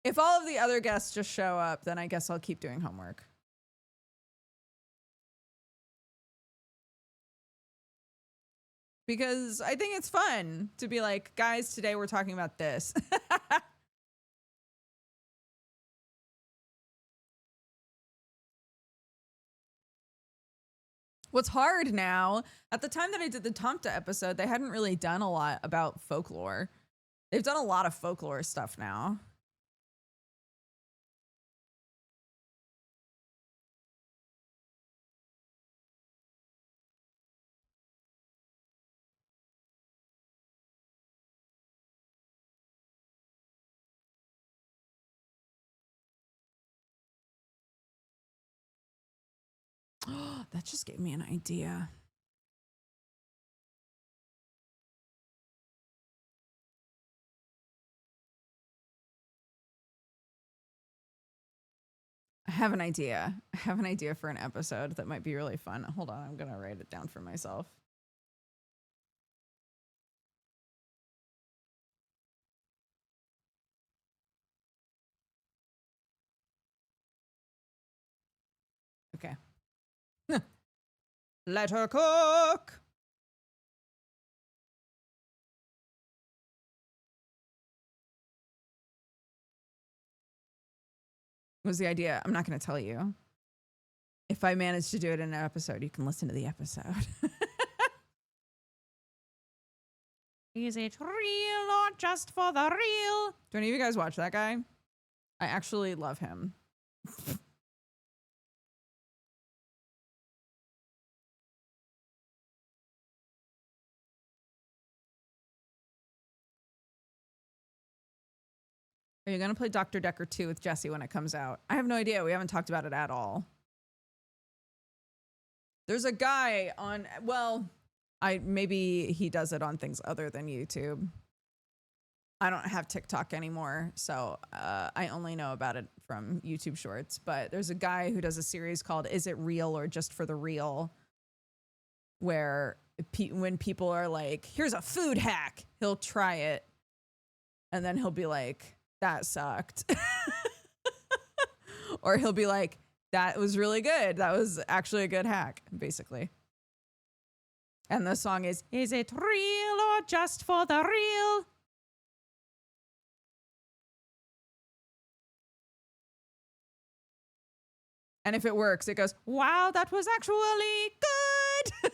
If all of the other guests just show up, then I guess I'll keep doing homework. Because I think it's fun to be like, guys, today we're talking about this. What's hard now, at the time that I did the Tomta episode, they hadn't really done a lot about folklore. They've done a lot of folklore stuff now. That just gave me an idea. I have an idea. I have an idea for an episode that might be really fun. Hold on, I'm going to write it down for myself. Okay. Let her cook. Was the idea? I'm not going to tell you. If I manage to do it in an episode, you can listen to the episode. Is it real or just for the real? Do any of you guys watch that guy? I actually love him. Are you going to play Dr. Decker 2 with Jesse when it comes out? I have no idea. We haven't talked about it at all. There's a guy on, well, maybe he does it on things other than YouTube. I don't have TikTok anymore, so I only know about it from YouTube Shorts. But there's a guy who does a series called Is It Real or Just for the Real? Where when people are like, here's a food hack, he'll try it. And then he'll be like, that sucked. Or he'll be like, that was really good. That was actually a good hack, basically. And the song is it real or just for the real? And if it works, it goes, wow, that was actually good.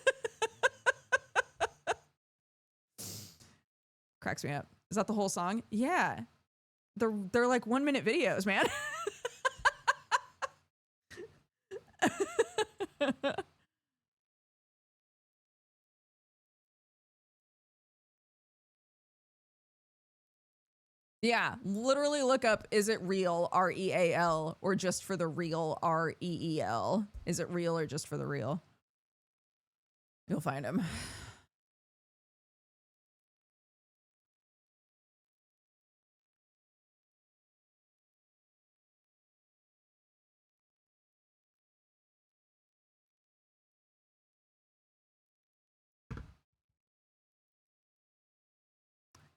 Cracks me up. Is that the whole song? Yeah. They're like 1 minute videos, man. Yeah, literally look up, is it real, R-E-A-L, or just for the real, R-E-E-L. Is it real or just for the real? You'll find him.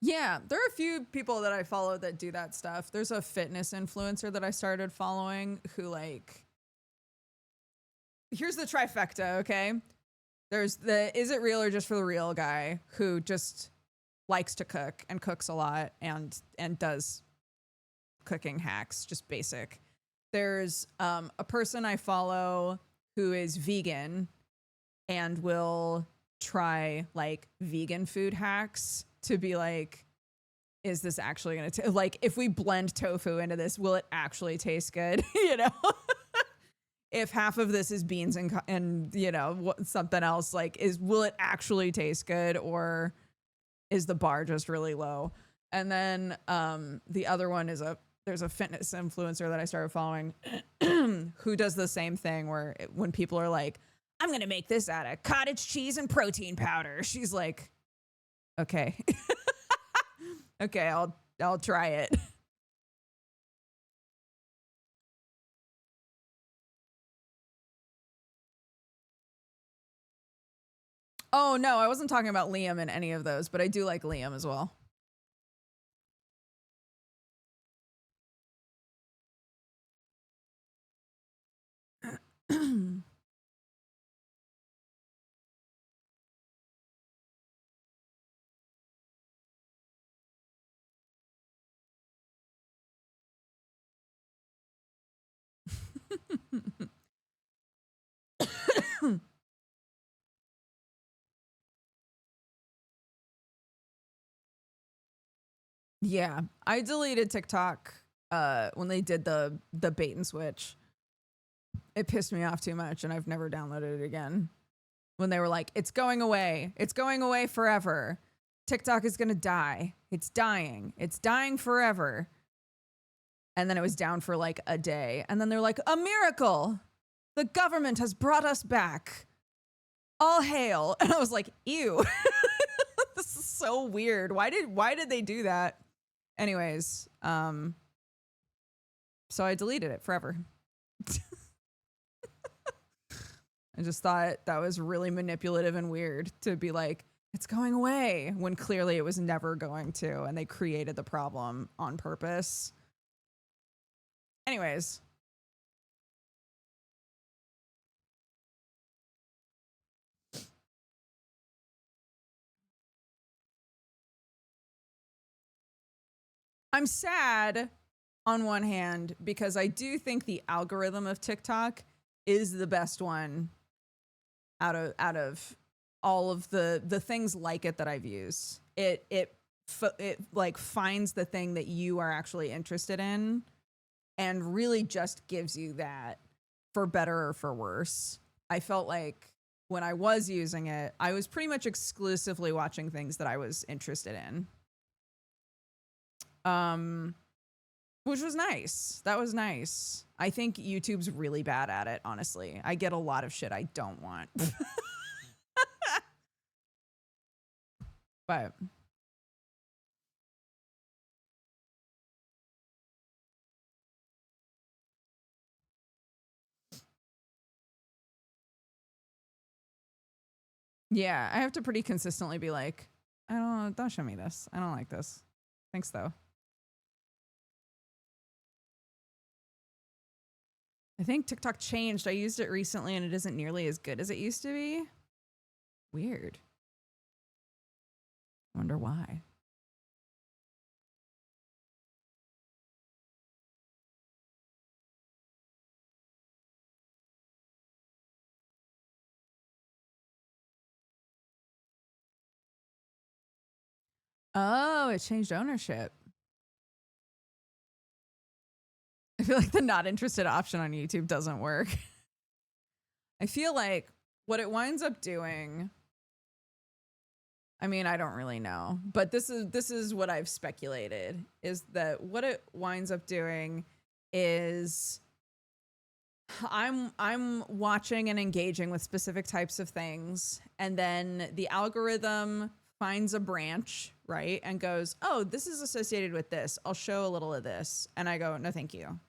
Yeah, there are a few people that I follow that do that stuff. There's a fitness influencer that I started following who, like, here's the trifecta, okay? There's the is it real or just for the real guy who just likes to cook and cooks a lot and does cooking hacks, just basic. There's a person I follow who is vegan and will try like vegan food hacks to be like, is this actually going to like, if we blend tofu into this, will it actually taste good? You know, if half of this is beans and you know, something else, like, will it actually taste good, or is the bar just really low? And then the other one is there's a fitness influencer that I started following who does the same thing where when people are like, I'm going to make this out of cottage cheese and protein powder, she's like, okay. Okay, I'll try it. Oh no, I wasn't talking about Liam in any of those, but I do like Liam as well. Yeah, I deleted TikTok when they did the bait and switch. It pissed me off too much, and I've never downloaded it again. When they were like, it's going away forever. TikTok is gonna die. It's dying forever. And then it was down for like a day, and then they're like, a miracle, the government has brought us back, all hail. And I was like, ew. This is so weird. Why did they do that? Anyways, so I deleted it forever. I just thought that was really manipulative and weird to be like, it's going away, when clearly it was never going to, and they created the problem on purpose. Anyways. I'm sad on one hand because I do think the algorithm of TikTok is the best one out of all of the things like it that I've used. It like finds the thing that you are actually interested in and really just gives you that, for better or for worse. I felt like when I was using it, I was pretty much exclusively watching things that I was interested in. Which was nice. That was nice. I think YouTube's really bad at it, honestly. I get a lot of shit I don't want. But yeah, I have to pretty consistently be like, don't show me this. I don't like this. Thanks though. I think TikTok changed. I used it recently and it isn't nearly as good as it used to be. Weird. Wonder why. Oh, it changed ownership. I feel like the not interested option on YouTube doesn't work. I feel like what it winds up doing, I mean, I don't really know, but this is what I've speculated, is that what it winds up doing is I'm watching and engaging with specific types of things, and then the algorithm finds a branch, right, and goes, oh, this is associated with this. I'll show a little of this. And I go, no, thank you.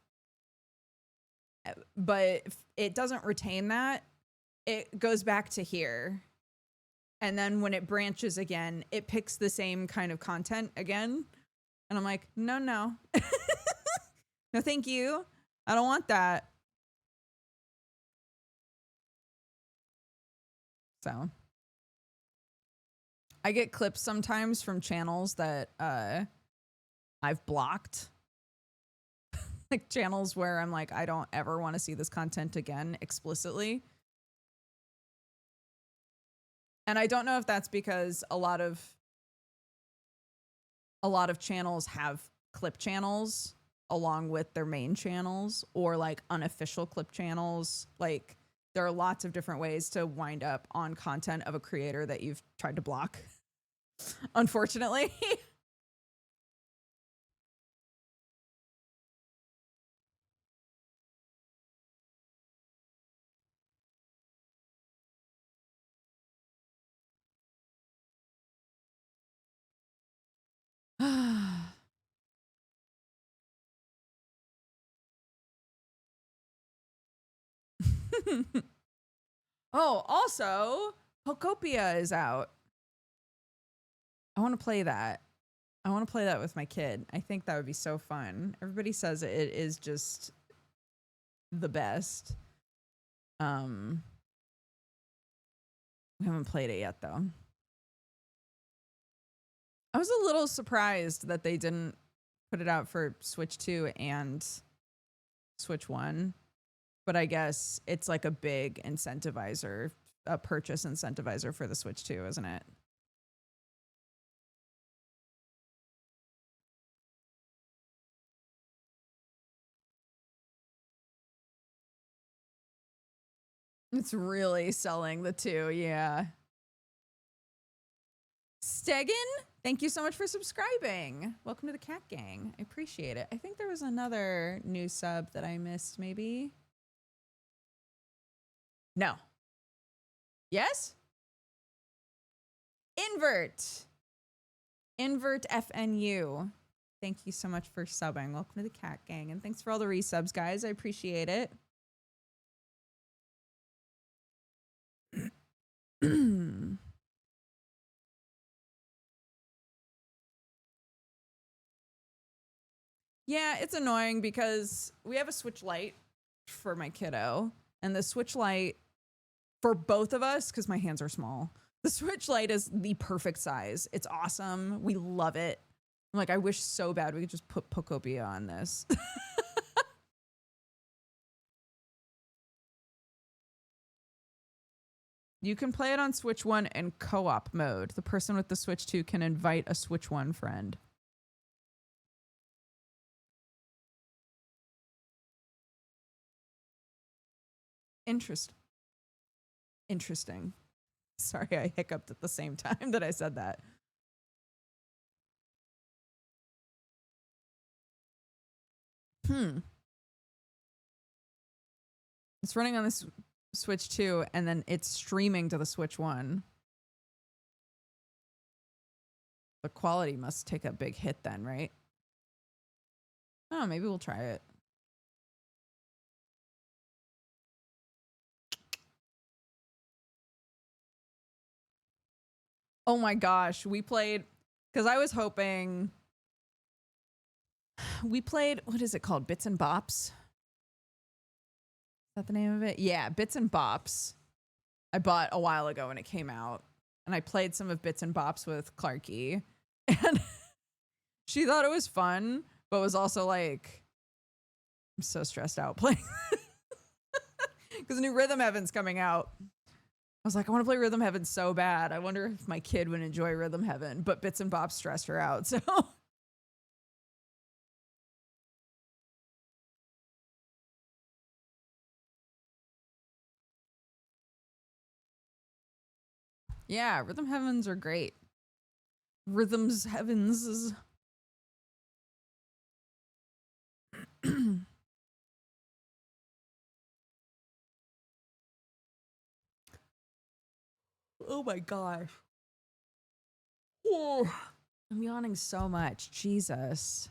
But if it doesn't retain that, it goes back to here. And then when it branches again, it picks the same kind of content again. And I'm like, no. No, thank you. I don't want that. So I get clips sometimes from channels that I've blocked. Like channels where I'm like, I don't ever want to see this content again explicitly. And I don't know if that's because a lot of channels have clip channels along with their main channels, or like unofficial clip channels. Like there are lots of different ways to wind up on content of a creator that you've tried to block, unfortunately. Oh, also, Pokopia is out. I want to play that. I want to play that with my kid. I think that would be so fun. Everybody says it is just the best. We haven't played it yet, though. I was a little surprised that they didn't put it out for Switch 2 and Switch 1. But I guess it's like a big incentivizer, a purchase incentivizer for the Switch 2, isn't it? It's really selling the 2, yeah. Stegan, thank you so much for subscribing. Welcome to the Cat Gang. I appreciate it. I think there was another new sub that I missed, maybe. No. Yes? Invert FNU. Thank you so much for subbing. Welcome to the Cat Gang. And thanks for all the resubs, guys. I appreciate it. Yeah, it's annoying because we have a Switch Lite for my kiddo, and the Switch Lite for both of us, because my hands are small, the Switch Lite is the perfect size. It's awesome. We love it. I'm like, I wish so bad we could just put Pokopia on this. You can play it on Switch 1 in co-op mode. The person with the Switch 2 can invite a Switch 1 friend. Interesting. Sorry, I hiccuped at the same time that I said that. Hmm. It's running on the Switch 2, and then it's streaming to the Switch 1. The quality must take a big hit then, right? Oh, maybe we'll try it. Oh my gosh, we played, because I was hoping, we played, what is it called? Bits and Bops? Is that the name of it? Yeah, Bits and Bops. I bought a while ago when it came out, and I played some of Bits and Bops with Clarky, and she thought it was fun, but was also like, I'm so stressed out playing because new Rhythm Heaven's coming out. I was like, I want to play Rhythm Heaven so bad. I wonder if my kid would enjoy Rhythm Heaven, but Bits and Bops stressed her out. So yeah, Rhythm Heavens are great. Rhythms Heavens. Oh my gosh. Oh, I'm yawning so much. Jesus.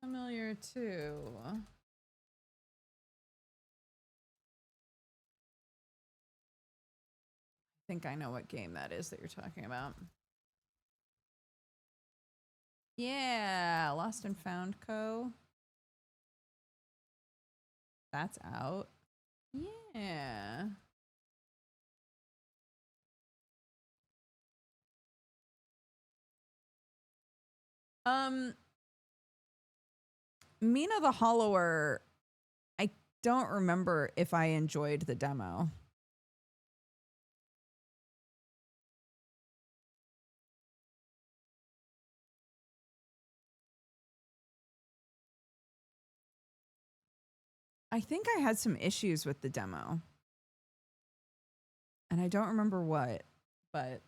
Familiar too. I think I know what game that is that you're talking about. Yeah, Lost and Found Co. That's out. Yeah. Um, Mina the Hollower, I don't remember if I enjoyed the demo. I think I had some issues with the demo. And I don't remember what, but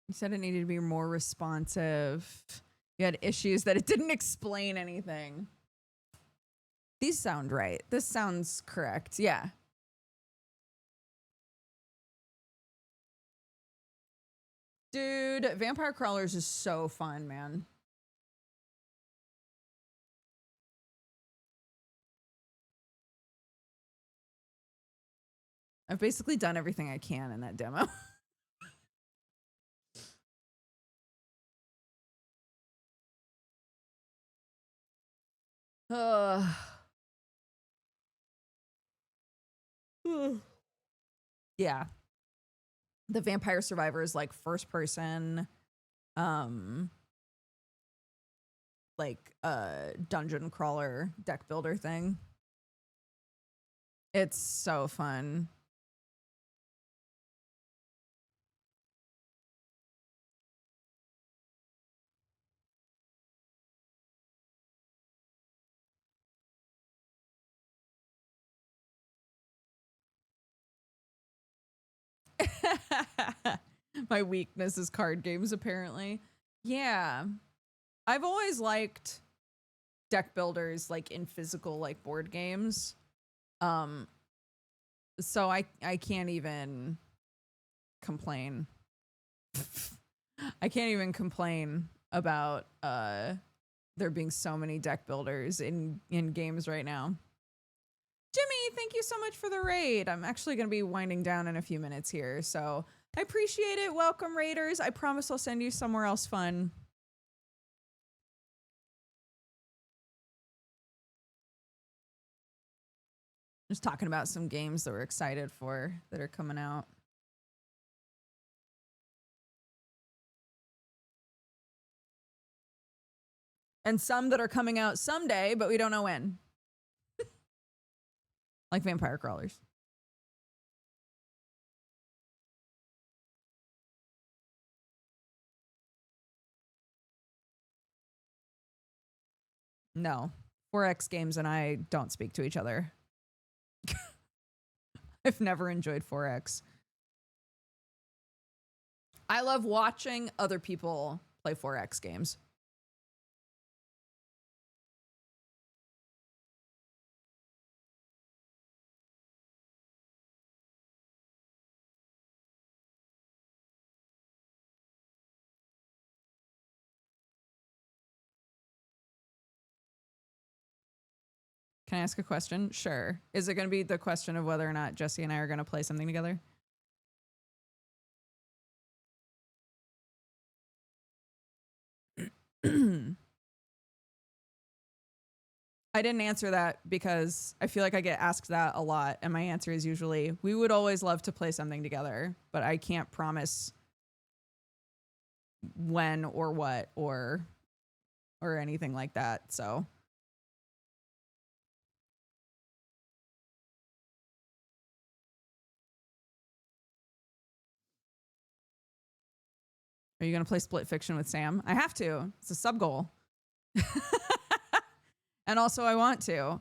you said it needed to be more responsive. You had issues that it didn't explain anything. These sound right. This sounds correct. Yeah. Dude, Vampire Crawlers is so fun, man. I've basically done everything I can in that demo. Yeah. The Vampire Survivor is like first person, um, like dungeon crawler deck builder thing. It's so fun. My weakness is card games, apparently. Yeah. I've always liked deck builders like in physical like board games. Um so I can't even complain. I can't even complain about there being so many deck builders in games right now. Jimmy, thank you so much for the raid. I'm actually going to be winding down in a few minutes here, so I appreciate it. Welcome, raiders. I promise I'll send you somewhere else fun. Just talking about some games that we're excited for that are coming out. And some that are coming out someday, but we don't know when. Like Vampire Crawlers. No. 4X games and I don't speak to each other. I've never enjoyed 4X. I love watching other people play 4X games. Can I ask a question? Sure. Is it going to be the question of whether or not Jesse and I are going to play something together? I didn't answer that because I feel like I get asked that a lot. And my answer is usually, we would always love to play something together, but I can't promise when or what or anything like that. So are you going to play Split Fiction with Sam? I have to. It's a sub goal. And also I want to.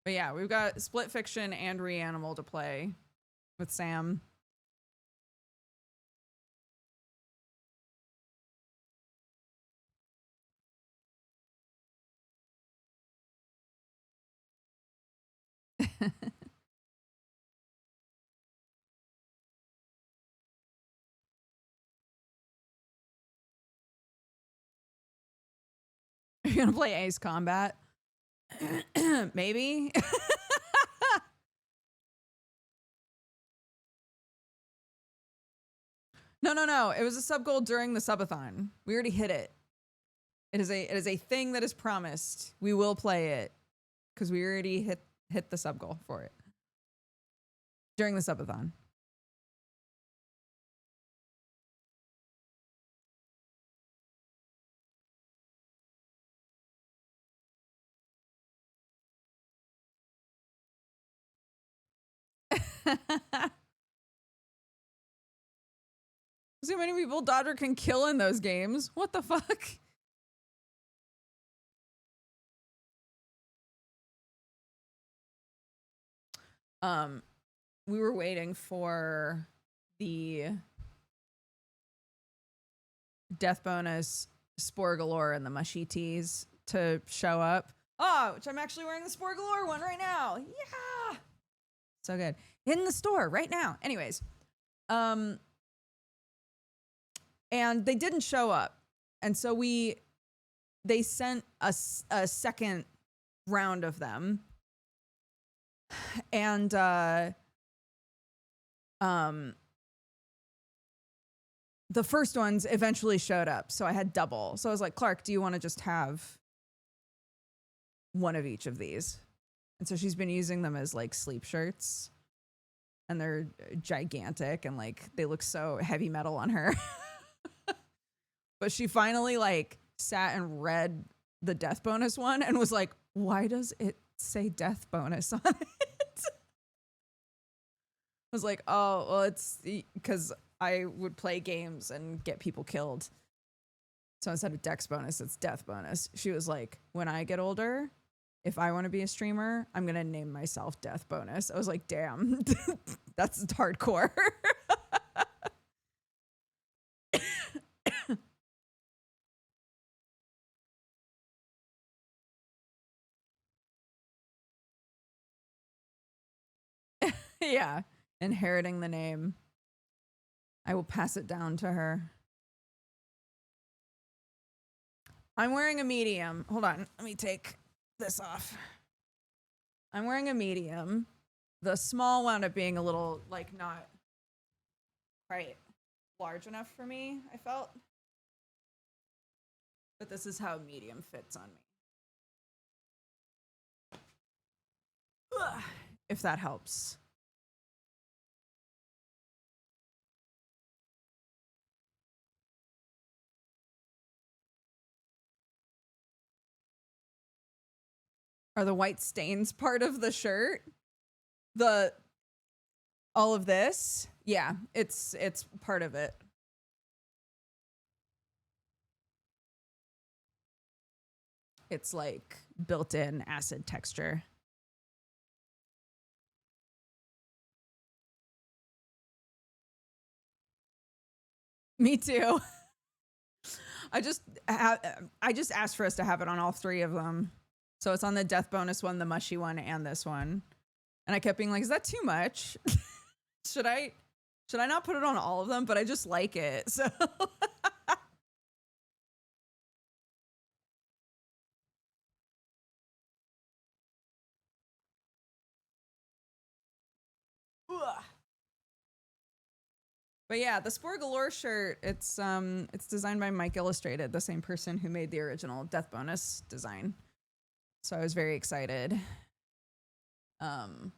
But yeah, we've got Split Fiction and Reanimal to play with Sam. You're going to play Ace Combat? Maybe. No. It was a sub goal during the subathon. We already hit it. It is a thing that is promised. We will play it because we already hit the sub goal for it during the subathon. See how many people Dodger can kill in those games. What the fuck? We were waiting for the death bonus Spore Galore and the mushy teas to show up. Oh, which I'm actually wearing the Spore Galore one right now. Yeah. So good. In the store right now. Anyways. And they didn't show up. And so they sent a second round of them. And the first ones eventually showed up. So I had double. So I was like, Clark, do you want to just have one of each of these? And so she's been using them as like sleep shirts. And they're gigantic and like they look so heavy metal on her. But she finally like sat and read the death bonus one and was like, why does it say death bonus on it? I was like, oh, well, it's because I would play games and get people killed. So instead of dex bonus, it's death bonus. She was like, when I get older, if I want to be a streamer, I'm going to name myself Death Bonus. I was like, damn, that's hardcore. Yeah, inheriting the name. I will pass it down to her. I'm wearing a medium. Hold on, let me take this off. I'm wearing a medium. The small wound up being a little, like, not quite large enough for me, I felt. But this is how medium fits on me. If that helps. Are the white stains part of the shirt? All of this? Yeah, it's part of it. It's like built-in acid texture. Me too. I just asked for us to have it on all 3 of them. So it's on the death bonus one, the mushy one, and this one. And I kept being like, is that too much? Should I not put it on all of them? But I just like it. So But yeah, the Spore Galore shirt, it's designed by Mike Illustrated, the same person who made the original Death Bonus design. So I was very excited to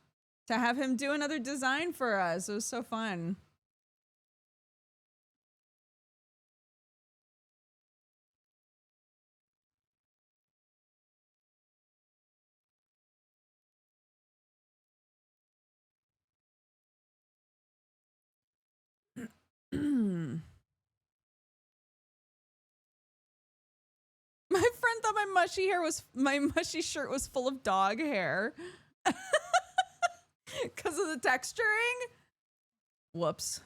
have him do another design for us. It was so fun. My friend thought my mushy shirt was full of dog hair because of the texturing. Whoops.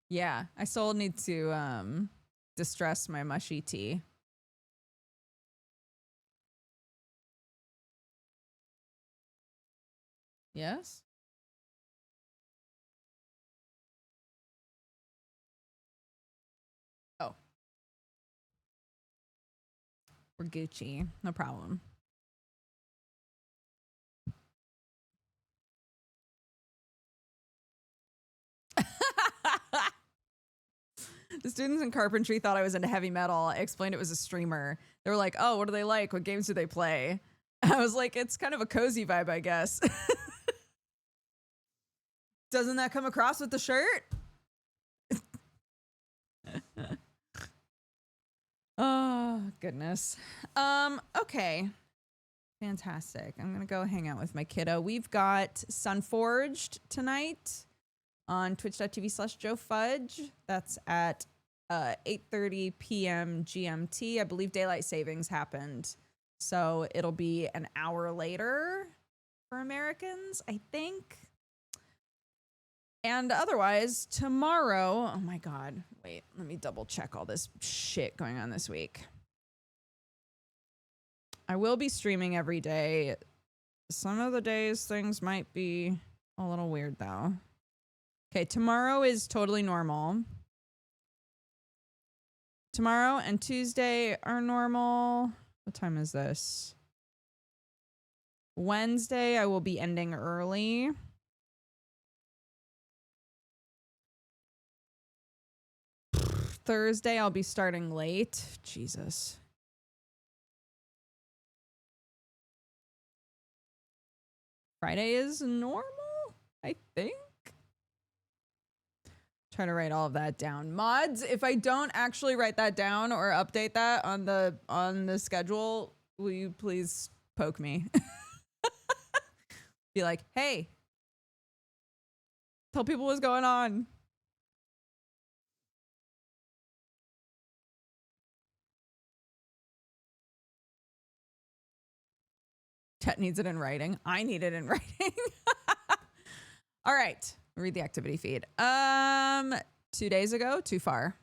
Yeah, I still need to distress my mushy tea. Yes? Oh. We're Gucci. No problem. The students in carpentry thought I was into heavy metal. I explained it was a streamer. They were like, oh, what do they like? What games do they play? I was like, it's kind of a cozy vibe, I guess. Doesn't that come across with the shirt? Oh, goodness. Okay. Fantastic. I'm going to go hang out with my kiddo. We've got Sunforged tonight on twitch.tv/JoeFudge. That's at 8:30 p.m. GMT. I believe daylight savings happened, so it'll be an hour later for Americans, I think. And otherwise, tomorrow, oh my God, wait, let me double check all this shit going on this week. I will be streaming every day. Some of the days things might be a little weird though. Okay, tomorrow is totally normal. Tomorrow and Tuesday are normal. What time is this? Wednesday, I will be ending early. Thursday, I'll be starting late. Jesus. Friday is normal, I think. Try to write all of that down. Mods, if I don't actually write that down or update that on the schedule, will you please poke me? Be like, hey, tell people what's going on. Chet needs it in writing. I need it in writing. All right. Read the activity feed. 2 days ago, too far.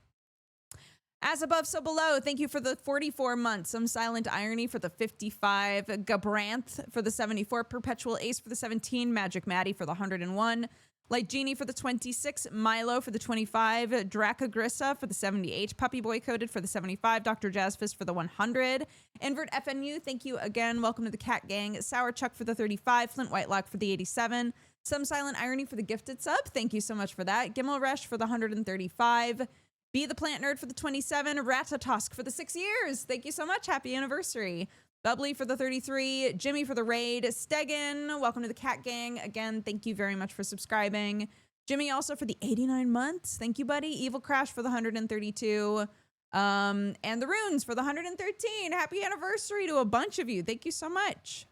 As above, so below. Thank you for the 44 months. Some silent irony for the 55. Gabranth for the 74. Perpetual Ace for the 17. Magic Maddie for the 101. Light Genie for the 26. Milo for the 25. Dracagrissa for the 78. Puppy Boy Coded for the 75. Dr. Jazzfist for the 100. Invert FNU, thank you again. Welcome to the Cat Gang. Sour Chuck for the 35. Flint Whitelock for the 87. Some Silent Irony for the gifted sub. Thank you so much for that. Gimel Resh for the 135. Be the Plant Nerd for the 27. Ratatosk for the 6 years. Thank you so much. Happy anniversary. Bubbly for the 33. Jimmy for the raid. Stegan, welcome to the Cat Gang. Again, thank you very much for subscribing. Jimmy also for the 89 months. Thank you, buddy. Evil Crash for the 132. And the runes for the 113. Happy anniversary to a bunch of you. Thank you so much.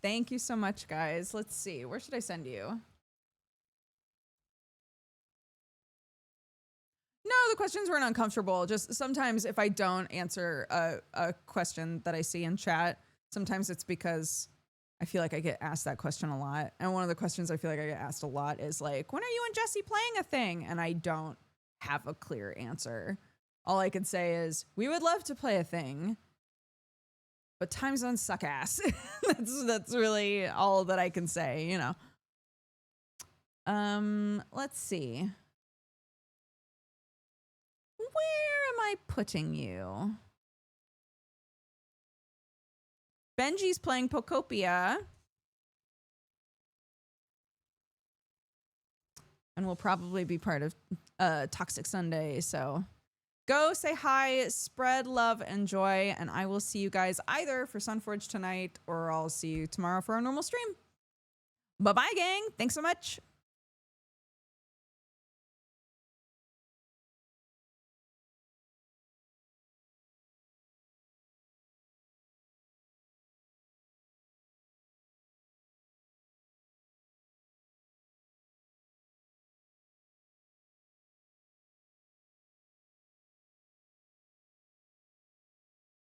Thank you so much, guys. Let's see. Where should I send you? No, the questions weren't uncomfortable. Just sometimes if I don't answer a question that I see in chat, sometimes it's because I feel like I get asked that question a lot. And one of the questions I feel like I get asked a lot is like, when are you and Jesse playing a thing? And I don't have a clear answer. All I can say is, we would love to play a thing, but time zones suck ass. That's really all that I can say, you know. Let's see. Where am I putting you? Benji's playing Pokopia. And will probably be part of Toxic Sunday. So go say hi, spread love and joy, and I will see you guys either for Sunforge tonight or I'll see you tomorrow for our normal stream. Bye-bye, gang. Thanks so much.